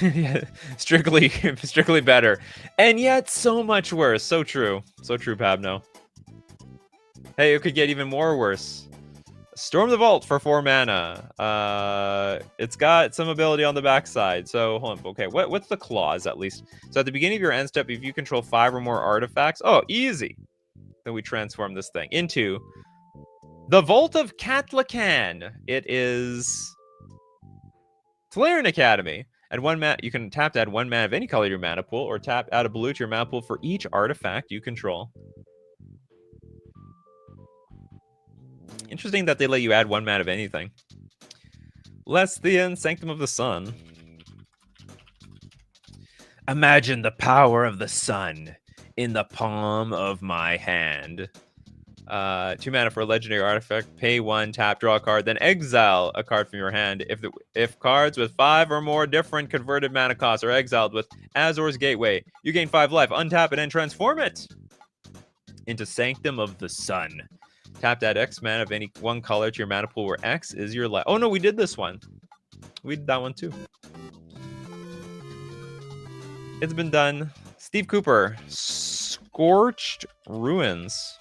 Yeah, strictly better. And yet so much worse. So true. So true, Pabno. Hey, it could get even more worse. Storm the Vault for 4 mana. It's got some ability on the backside. So, hold on. Okay, what's the clause, at least? So, at the beginning of your end step, if you control 5 or more artifacts... Oh, easy! Then we transform this thing into the Vault of Catlacan. It is Tolarian Academy. At 1 mana, you can tap to add 1 mana of any color to your mana pool, or tap add a blue to your mana pool for each artifact you control. Interesting that they let you add 1 mana of anything. Lesthian, Sanctum of the Sun. Imagine the power of the sun in the palm of my hand. 2 mana for a legendary artifact. Pay 1, tap, draw a card, then exile a card from your hand. If cards with 5 or more different converted mana costs are exiled with Azor's Gateway, you gain 5 life. Untap it and transform it into Sanctum of the Sun. Tap to add X mana of any 1 color to your mana pool where X is your life. Oh no, we did this one. We did that one too. It's been done. Steve Cooper, Scorched Ruins.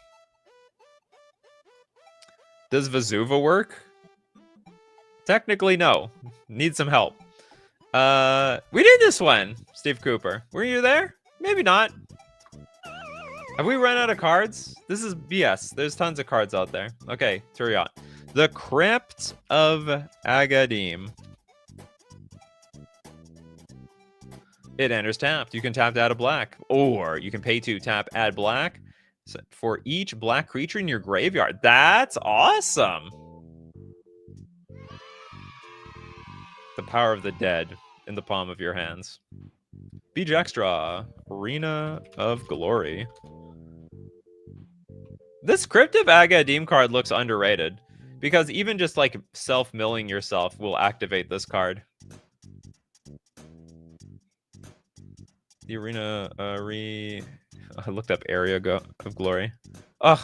Does Vesuva work? Technically, no. Need some help. We did this one, Steve Cooper. Were you there? Maybe not. Have we run out of cards? This is BS. There's tons of cards out there. Okay, Turiot. The Crypt of Agadim. It enters tapped. You can tap to add a black. Or you can pay 2, tap, add black for each black creature in your graveyard. That's awesome. The power of the dead in the palm of your hands. Beach Extra. Arena of Glory. This Crypt of Agadim card looks underrated. Because even just like self-milling yourself will activate this card. The Arena I looked up Area of Glory. Ugh.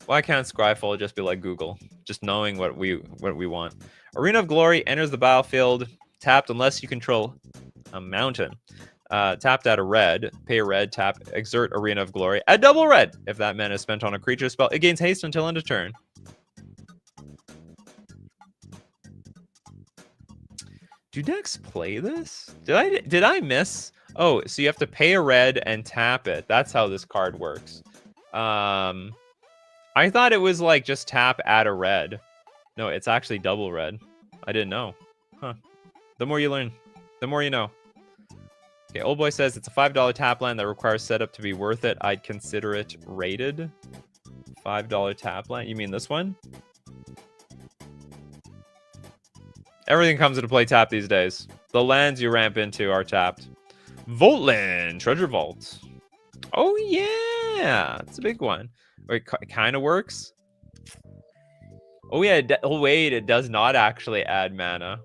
Why can't Scryfall just be like Google? Just knowing what we want. Arena of Glory enters the battlefield tapped unless you control a mountain. Tapped at a red, pay a red, tap, exert Arena of Glory. Add double red. If that mana is spent on a creature spell, it gains haste until end of turn. Do decks play this? Did I miss? Oh, so you have to pay a red and tap it. That's how this card works. I thought it was like just tap, add a red. No, it's actually double red. I didn't know. Huh. The more you learn, the more you know. Okay, Old Boy says it's a $5 tap land that requires setup to be worth it. I'd consider it rated. $5 tap land. You mean this one? Everything comes into play tap these days. The lands you ramp into are tapped. Voltland, Treasure Vault. Oh yeah, it's a big one. It kind of works. Oh yeah, oh wait, it does not actually add mana.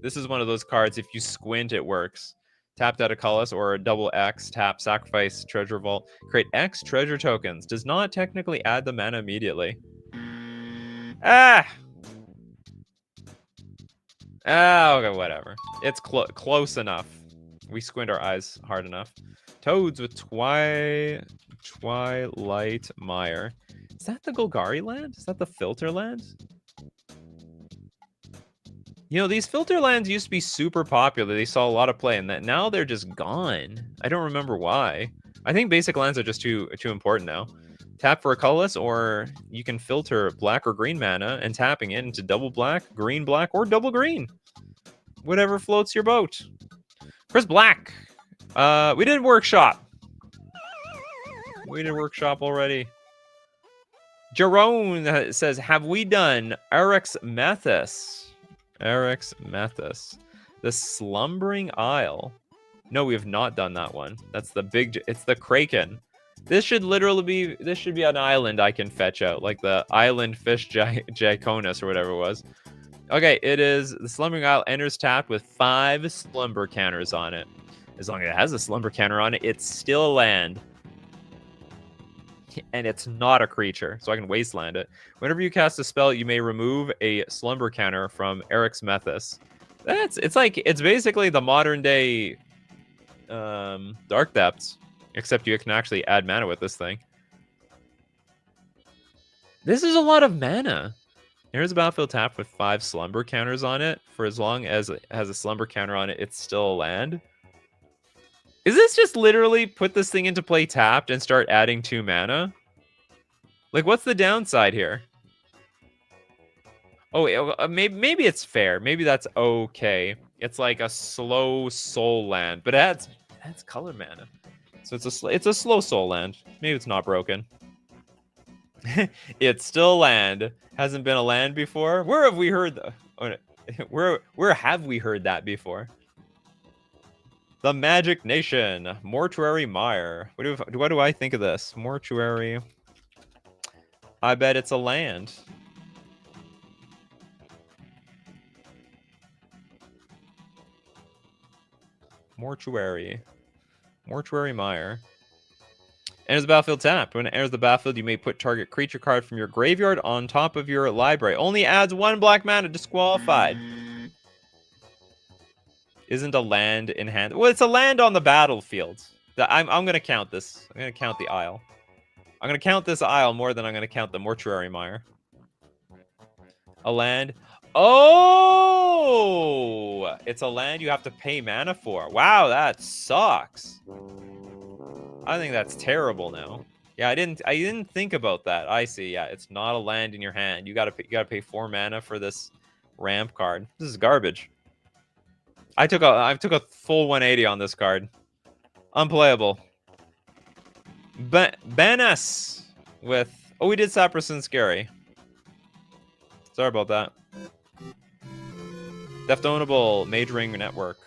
This is one of those cards, if you squint, it works. Tapped out a colorless or a double X, tap, sacrifice, Treasure Vault. Create X treasure tokens. Does not technically add the mana immediately. Ah! Ah, okay, whatever. It's close enough. We squint our eyes hard enough. Toads with Twilight Mire. Is that the Golgari land? Is that the filter land? You know, these filter lands used to be super popular. They saw a lot of play, and that now they're just gone. I don't remember why. I think basic lands are just too important now. Tap for a colorless, or you can filter black or green mana and tapping it into double black, or double green. Whatever floats your boat. Chris Black. We did workshop. We did workshop already. Jerome says, have we done Erex Methus? Erex Methus. The Slumbering Isle. No, we have not done that one. That's the big... It's the Kraken. This should literally be... This should be an island I can fetch out. Like the Island Fish Jaconus or whatever it was. Okay, it is... The Slumbering Isle enters tapped with 5 Slumber Counters on it. As long as it has a Slumber Counter on it, it's still a land. And it's not a creature, so I can wasteland it. Whenever you cast a spell, you may remove a Slumber Counter from Erex Methus. It's basically the modern day Dark Depths, except you can actually add mana with this thing. This is a lot of mana. Here's a battlefield tap with 5 Slumber Counters on it. For as long as it has a Slumber Counter on it, it's still a land. Is this just literally put this thing into play tapped and start adding 2 mana? Like, what's the downside here? Oh, maybe it's fair. Maybe that's okay. It's like a slow soul land, but it adds color mana. So it's a slow soul land. Maybe it's not broken. It's still land. Hasn't been a land before. Where have we heard where have we heard that before? The Magic Nation. Mortuary Mire. What do I think of this? Mortuary. I bet it's a land. Mortuary. Mortuary Mire. Enters the battlefield tap. When it enters the battlefield, you may put target creature card from your graveyard on top of your library. Only adds 1 black mana, disqualified. Isn't a land in hand. Well, it's a land on the battlefield. I'm going to count this. I'm going to count the Isle. I'm going to count this Isle more than I'm going to count the Mortuary Mire. A land. Oh! It's a land you have to pay mana for. Wow, that sucks. I think that's terrible now. Yeah, I didn't think about that. I see. Yeah, it's not a land in your hand. You gotta pay 4 mana for this ramp card. This is garbage. I took a full 180 on this card. Unplayable. Banas with... Oh, we did Saprison Scary. Sorry about that. Deftonable Mage Ring Network.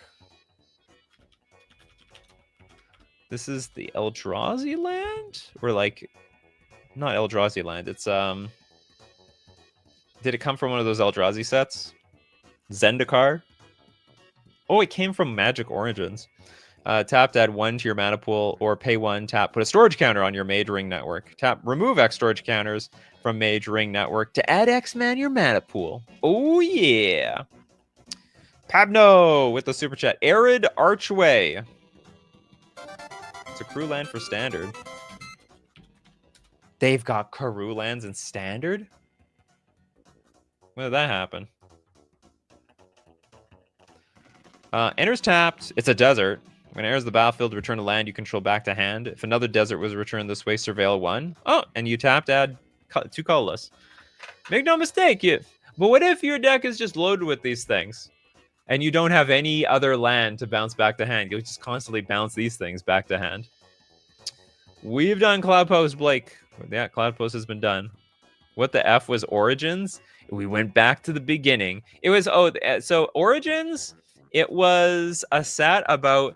This is the Eldrazi land? Or like... Not Eldrazi land. It's... Did it come from one of those Eldrazi sets? Zendikar? Oh, it came from Magic Origins. Tap to add 1 to your mana pool, or pay 1, tap, put a storage counter on your Mage Ring Network. Tap, remove X storage counters from Mage Ring Network to add X mana to your mana pool. Oh, yeah. Pabno with the super chat. Arid Archway. It's a crew land for standard. They've got Karoo lands in standard? When did that happen? Enters tapped. It's a desert. When it enters the battlefield, return a land you control back to hand. If another desert was returned this way, surveil 1. Oh, and you tapped, add 2 colorless. Make no mistake. But what if your deck is just loaded with these things? And you don't have any other land to bounce back to hand. You'll just constantly bounce these things back to hand. We've done Cloud Post, Blake. Yeah, Cloud Post has been done. What the F was Origins? We went back to the beginning. It was, so Origins... It was a set about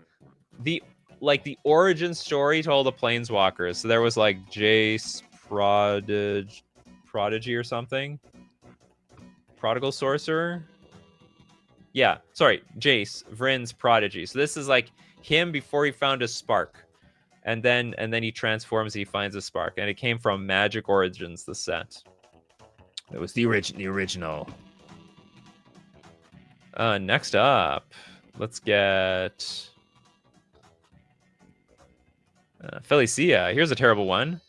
the origin story to all the Planeswalkers. So there was like Jace, Prodigy or something. Prodigal Sorcerer. Yeah, sorry, Jace, Vryn's Prodigy. So this is like him before he found his spark. And then he transforms, he finds a spark. And it came from Magic Origins, the set. It was the original. Next up, let's get Felicia. Here's a terrible one.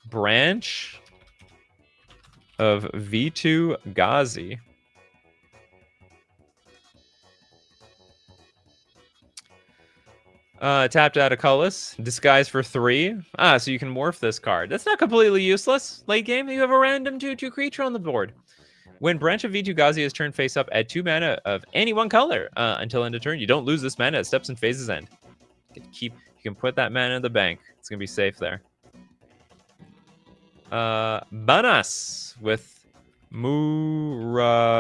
Branch of V2 Ghazi. Tapped out a colorless. Disguise for 3. So you can morph this card. That's not completely useless. Late game, you have a random 2/2 creature on the board. When Branch of Vitu-Ghazi is turned face up, add 2 mana of any one color until end of turn. You don't lose this mana. It steps in phases end. You can put that mana in the bank. It's going to be safe there. Banas with Muraganda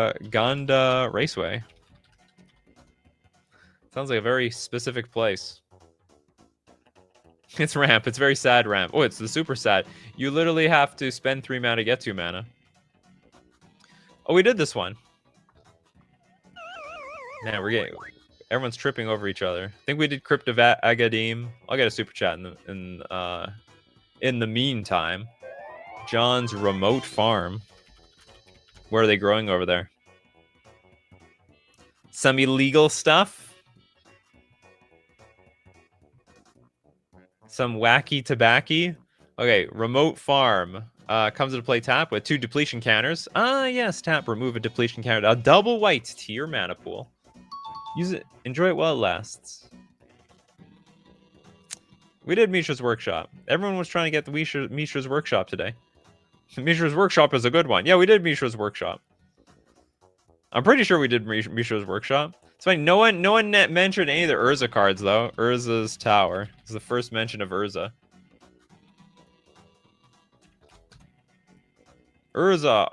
Raceway. Sounds like a very specific place. It's ramp. It's very sad ramp. Oh, it's the super sad. You literally have to spend 3 mana to get 2 mana. Oh, we did this one. Man, everyone's tripping over each other. I think we did Crypt of Agadim. I'll get a super chat in the meantime. John's remote farm. What are they growing over there? Some illegal stuff. Some wacky tobacco. Okay, remote farm. Comes into play tap with 2 depletion counters. Yes, tap, remove a depletion counter. A double white to your mana pool. Use it, enjoy it while it lasts. We did Mishra's Workshop. Everyone was trying to get the Mishra's Workshop today. Mishra's Workshop is a good one. Yeah, we did Mishra's Workshop. I'm pretty sure we did Mishra's Workshop. It's funny, no one mentioned any of the Urza cards, though. Urza's Tower is the first mention of Urza. Urza,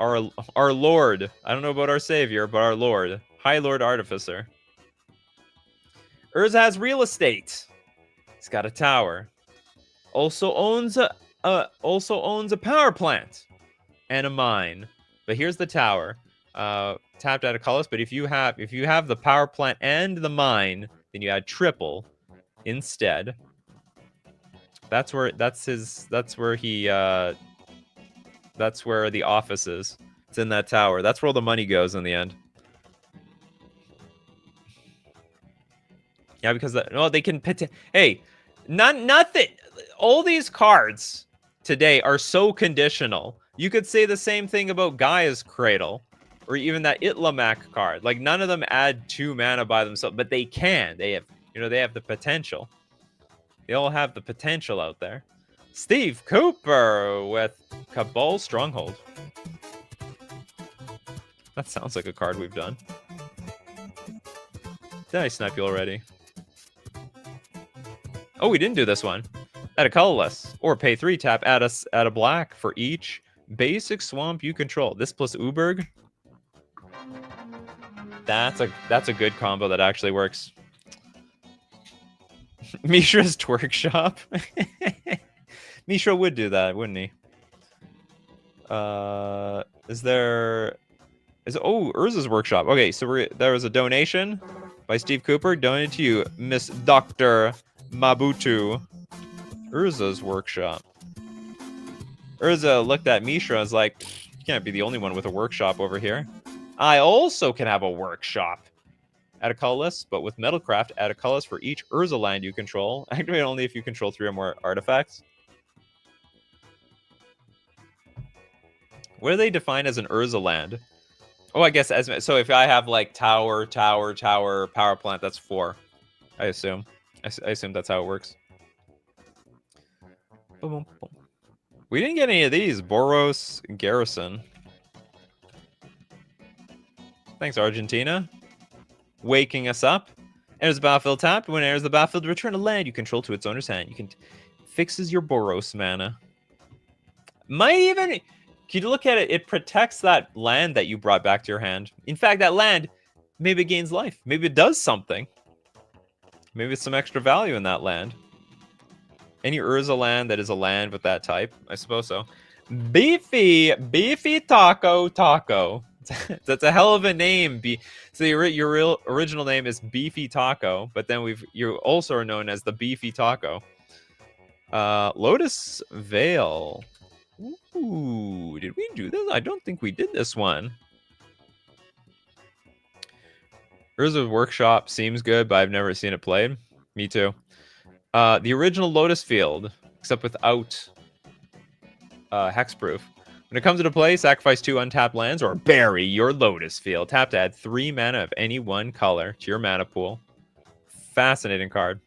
our lord. I don't know about our savior, but our lord. High Lord Artificer. Urza has real estate. He's got a tower. Also owns a power plant and a mine. But here's the tower. Tapped out of colors, but if you have the power plant and the mine, then you add triple instead. That's where the office is. It's in that tower. That's where all the money goes in the end. Yeah, because they can hey, nothing. All these cards today are so conditional. You could say the same thing about Gaia's Cradle, or even that Itlamak card. Like, none of them add 2 mana by themselves, but they can. They have, they have the potential. They all have the potential out there. Steve Cooper with Cabal Stronghold. That sounds like a card we've done. Did I snipe you already? Oh, we didn't do this one. Add a colorless, or pay 3 tap, add a black for each basic swamp you control. This plus Uberg. That's a good combo that actually works. Mishra's Twerk Shop. Mishra would do that, wouldn't he? Urza's Workshop. Okay, so there was a donation by Steve Cooper, donated to you, Miss Dr. Mabutu. Urza's Workshop. Urza looked at Mishra and was like, you can't be the only one with a workshop over here. I also can have a workshop. Add a colorless, but with Metalcraft, add a colorless for each Urza land you control. Activate only if you control 3 or more artifacts. What do they define as an Urza land? Oh, I guess so if I have like tower, power plant, that's 4. I assume. I assume that's how it works. Boom, boom. We didn't get any of these. Boros Garrison. Thanks, Argentina. Waking us up. Enters the battlefield tapped. When it enters the battlefield, return a land you control to its owner's hand. You can fixes your Boros mana. Might even, can you look at it? It protects that land that you brought back to your hand. In fact, that land maybe gains life. Maybe it does something. Maybe it's some extra value in that land. Any Urza land that is a land with that type, I suppose so. Beefy Taco. That's a hell of a name. So your real original name is Beefy Taco, but then you also are known as the Beefy Taco. Lotus Veil. Ooh, did we do this? I don't think we did this one. Urza's Workshop seems good, but I've never seen it played. Me too. The original Lotus Field, except without hexproof. When it comes into play, sacrifice 2 untapped lands or bury your Lotus Field. Tap to add 3 mana of any one color to your mana pool. Fascinating card.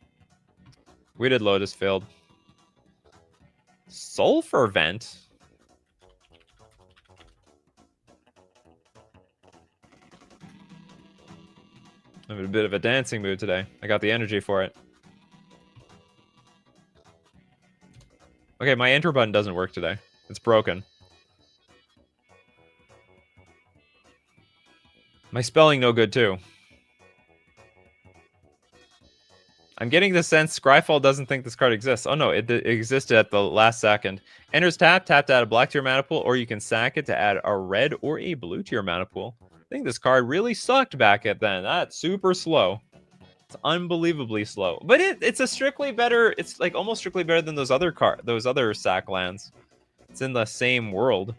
We did Lotus Field. Sulfur Vent? I'm in a bit of a dancing mood today. I got the energy for it. Okay, my enter button doesn't work today. It's broken. My spelling no good too. I'm getting the sense Scryfall doesn't think this card exists. Oh no, it existed at the last second. Enters tap to add a black to your mana pool, or you can sack it to add a red or a blue to your mana pool. I think this card really sucked back at then. That's super slow. It's unbelievably slow. But it's a strictly better, it's like almost strictly better than those other sack lands. It's in the same world.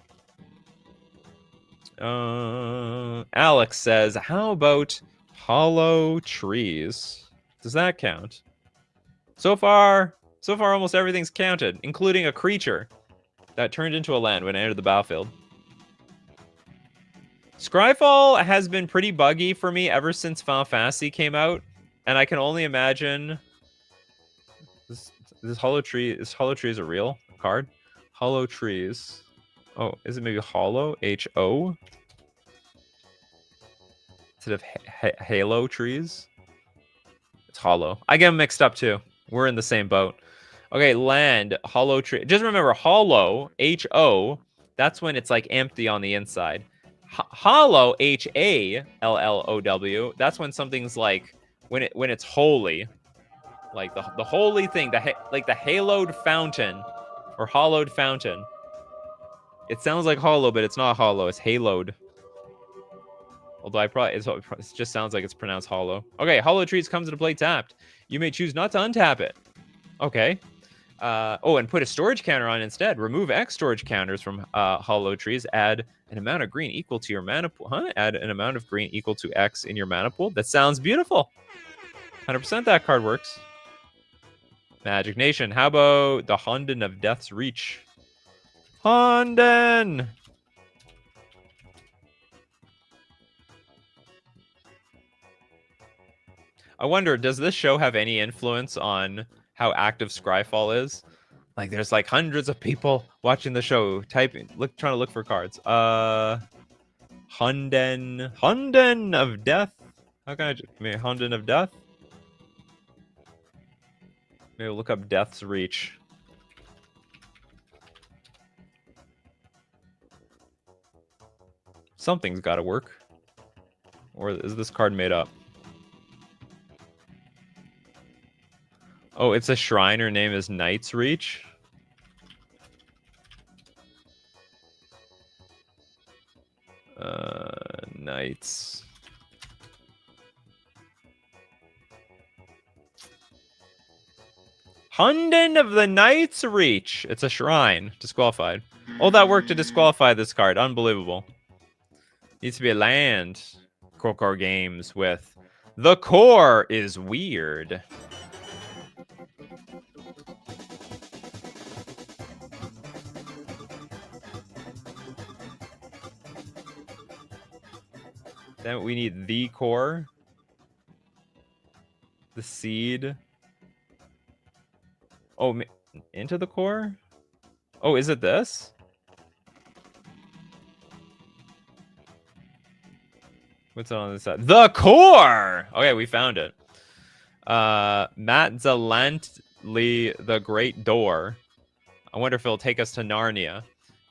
Alex says, how about hollow trees? Does that count? So far, almost everything's counted, including a creature that turned into a land when it entered the battlefield. Scryfall has been pretty buggy for me ever since Final Fantasy came out, and I can only imagine this hollow tree. Is hollow trees a real card? Hollow trees. Oh, is it maybe hollow? H-O? Instead of halo trees? It's hollow. I get them mixed up too. We're in the same boat. Okay, land, hollow tree. Just remember, hollow, H-O, that's when it's like empty on the inside. Hollow, H-A-L-L-O-W, that's when something's like, when it's holy. Like the holy thing, like the haloed fountain, or hollowed fountain. It sounds like hollow, but it's not hollow, it's haloed. Although it just sounds like it's pronounced hollow. Okay, hollow trees comes into play tapped. You may choose not to untap it. Okay. Oh, and put a storage counter on instead. Remove X storage counters from hollow trees. Add an amount of green equal to your mana pool. Huh? Add an amount of green equal to X in your mana pool. That sounds beautiful. 100% that card works. Magic Nation. How about the Honden of Death's Reach? Honden! I wonder, does this show have any influence on how active Scryfall is? Like, there's like hundreds of people watching the show, trying to look for cards. Honden of Death. How can I maybe Honden of Death? Maybe look up Death's Reach. Something's got to work. Or is this card made up? Oh, it's a shrine. Her name is Knight's Reach. Knights. Honden of the Knight's Reach. It's a shrine. Disqualified. All that work to disqualify this card. Unbelievable. Needs to be a land. Core Games with The Core is Weird. Then we need the core. The seed. Oh, into the core? Oh, is it this? What's on this side? The core! Okay, we found it. Matt Zalantli, the Great Door. I wonder if it'll take us to Narnia.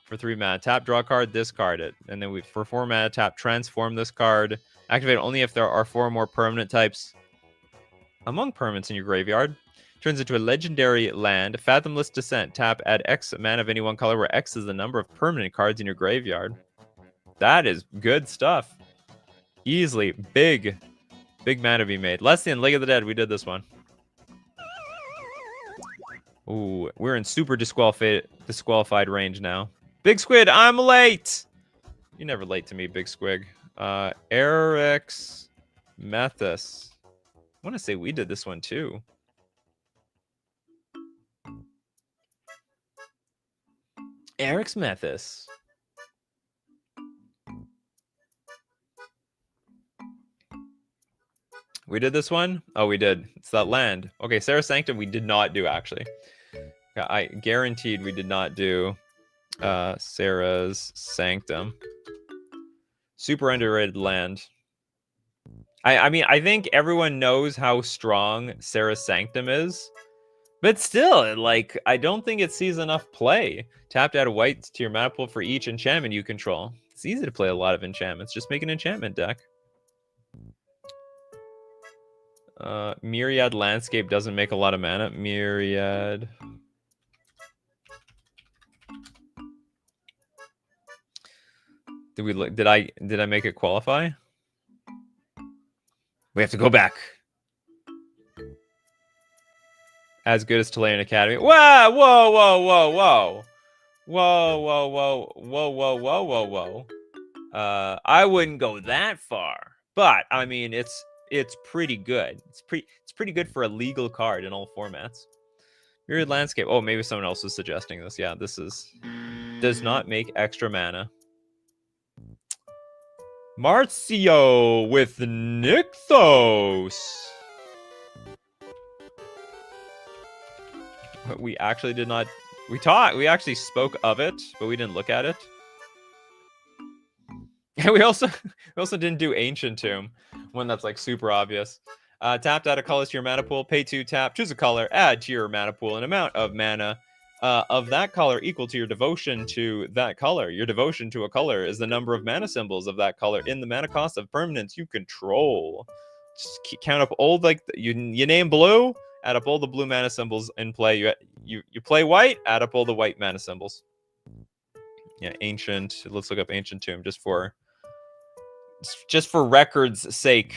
For 3 mana, tap, draw a card, discard it. And then for 4 mana, tap, transform this card. Activate only if there are 4 or more permanent types among permanents in your graveyard. Turns into a legendary land. Fathomless Descent. Tap, add X mana of any one color, where X is the number of permanent cards in your graveyard. That is good stuff. Easily. Big mana to be made. Lessian, League of the Dead. We did this one. Ooh, we're in super disqualified range now. Big Squid, I'm late! You're never late to me, Big Squig. Eric's Methus. I want to say we did this one too. Eric's Methus. We did this one? Oh, we did. It's that land. Okay, Sarah's Sanctum we did not do, actually. I guaranteed we did not do Sarah's Sanctum. Super underrated land. I mean, I think everyone knows how strong Sarah's Sanctum is. But still, like, I don't think it sees enough play. Tap to add a white to your mana pool for each enchantment you control. It's easy to play a lot of enchantments. Just make an enchantment deck. Myriad Landscape doesn't make a lot of mana. Myriad. Did I make it qualify? We have to go back. As good as Tulayan Academy. Whoa, whoa, whoa, whoa, whoa. Whoa, whoa, whoa, whoa, whoa, whoa, whoa, whoa. I wouldn't go that far. But I mean it's pretty good. It's pretty good for a legal card in all formats. Myriad Landscape. Oh, maybe someone else was suggesting this. Yeah, this does not make extra mana. Marcio with Nykthos. We actually did not. We actually spoke of it, but we didn't look at it. And we also didn't do Ancient Tomb, one that's like super obvious. Tap to add a color to your mana pool. Pay 2, tap, choose a color, add to your mana pool an amount of mana of that color equal to your devotion to that color. Your devotion to a color is the number of mana symbols of that color in the mana cost of permanents you control. Just count up all, like, you name blue, add up all the blue mana symbols in play. You play white, add up all the white mana symbols. Yeah, Ancient. Let's look up Ancient Tomb just for record's sake.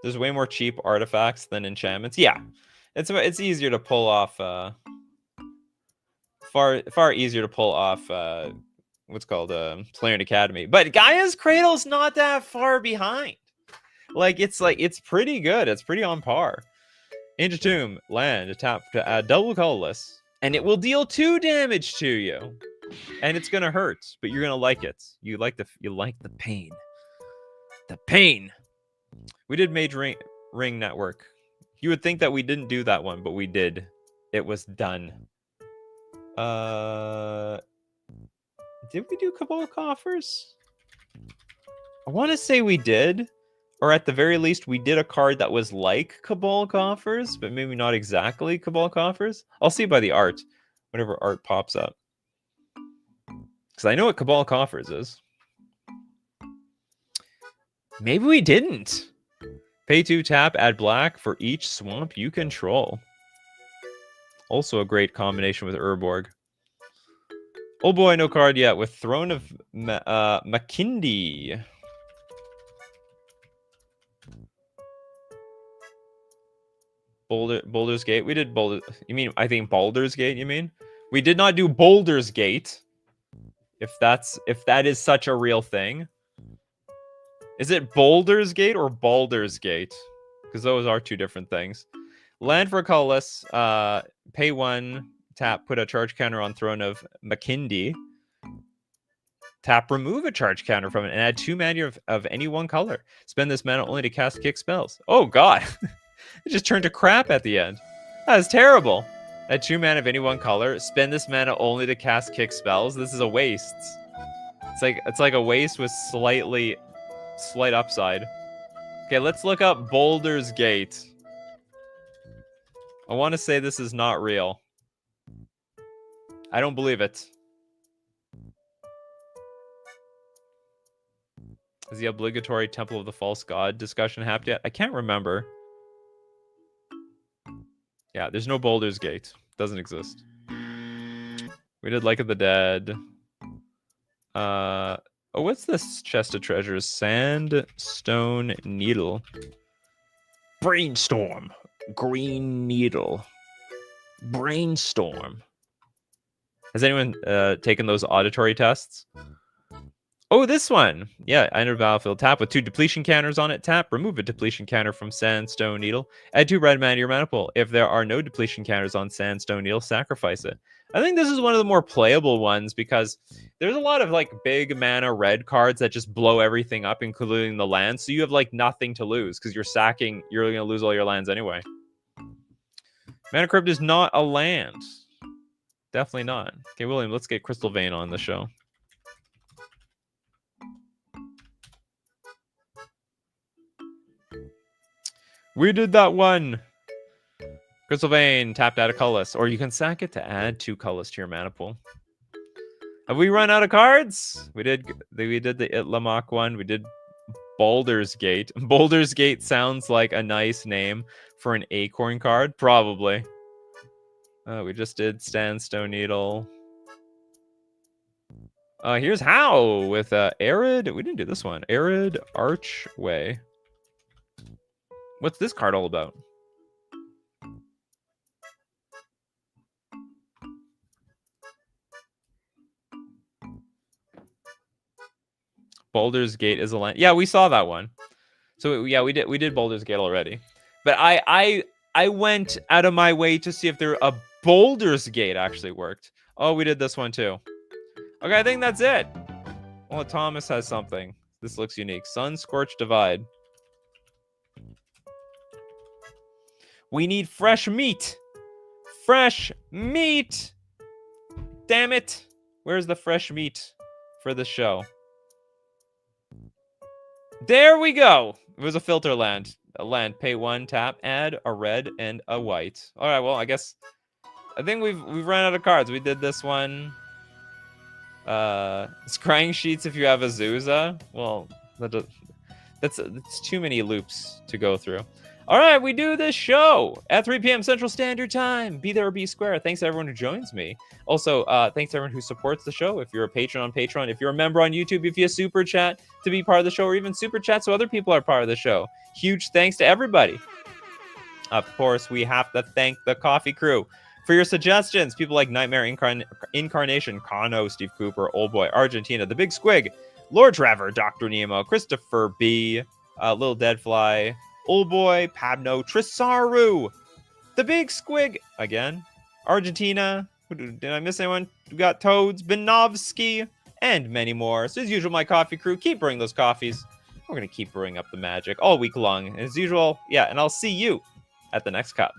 There's way more cheap artifacts than enchantments. Yeah, it's easier to pull off. Far easier to pull off. What's called Tulayan Academy. But Gaia's Cradle's not that far behind. It's pretty good. It's pretty on par. Ancient Tomb, land, tap to add double colorless, and it will deal 2 damage to you. And it's gonna hurt, but you're gonna like it. You like the pain. The pain. We did Mage Ring Network. You would think that we didn't do that one, but we did. It was done. Did we do Cabal Coffers? I want to say we did. Or at the very least, we did a card that was like Cabal Coffers, but maybe not exactly Cabal Coffers. I'll see by the art, whenever art pops up. Because I know what Cabal Coffers is. Maybe we didn't. Pay 2, tap, add black for each swamp you control. Also a great combination with Urborg. Oh boy, no card yet with Throne of Makindi. Boulder's Gate. We did Boulder. You mean, I think Baldur's Gate, you mean? We did not do Boulder's Gate. If that is such a real thing. Is it Boulder's Gate or Baldur's Gate? Because those are 2 different things. Land for a colorless. Pay 1, tap, put a charge counter on Throne of Makindi. Tap, remove a charge counter from it, and add 2 mana of any one color. Spend this mana only to cast kick spells. Oh god. It just turned to crap at the end. That is terrible. Add 2 mana of any one color. Spend this mana only to cast kick spells. This is a waste. It's like a waste with slight upside. Okay, let's look up Boulder's Gate. I want to say this is not real. I don't believe it. Is the obligatory Temple of the False God discussion happened yet? I can't remember. Yeah, there's no Boulder's Gate. Doesn't exist. We did Like of the Dead. Oh, what's this chest of treasures? Sandstone Needle. Brainstorm. Green Needle. Brainstorm. Has anyone taken those auditory tests? Oh, this one. Yeah, enter battlefield. Tap with 2 depletion counters on it. Tap. Remove a depletion counter from Sandstone Needle. Add 2 red mana to your mana pool. If there are no depletion counters on Sandstone Needle, sacrifice it. I think this is one of the more playable ones because there's a lot of like big mana red cards that just blow everything up, including the land. So you have like nothing to lose because you're sacking. You're going to lose all your lands anyway. Mana Crypt is not a land. Definitely not. Okay, William, let's get Crystal Vein on the show. We did that one. Crystal Vein, tapped out a colorless. Or you can sack it to add 2 colorless to your mana pool. Have we run out of cards? We did the Itlamok one. We did Baldur's Gate. Baldur's Gate sounds like a nice name for an acorn card. Probably. We just did Sandstone Needle. Here's How with Arid. We didn't do this one. Arid Archway. What's this card all about? Baldur's Gate is a land. Yeah, we saw that one. So yeah, we did Baldur's Gate already. But I went out of my way to see if a Baldur's Gate actually worked. Oh, we did this one too. Okay, I think that's it. Well, Thomas has something. This looks unique. Sun Scorched Divide. We need fresh meat. Fresh meat. Damn it. Where's the fresh meat for the show? There we go. It was a filter land. A land. Pay 1, tap, add a red and a white. All right, well, I think we've run out of cards. We did this one. Scrying Sheets if you have Azusa. Well, that's too many loops to go through. All right, we do this show at 3 p.m. Central Standard Time. Be there or be square. Thanks to everyone who joins me. Also, thanks to everyone who supports the show. If you're a patron on Patreon, if you're a member on YouTube, if you super chat to be part of the show, or even super chat so other people are part of the show. Huge thanks to everybody. Of course, we have to thank the coffee crew for your suggestions. People like Nightmare Incarnation, Kano, Steve Cooper, Old Boy, Argentina, The Big Squig, Lord Trevor, Dr. Nemo, Christopher B, Little Deadfly, Old Boy, Pabno, Trisaru, The Big Squig, again, Argentina, did I miss anyone? We got Toads, Benovsky, and many more. So as usual, my coffee crew, keep brewing those coffees. We're going to keep brewing up the magic all week long. And as usual, yeah, and I'll see you at the next cup.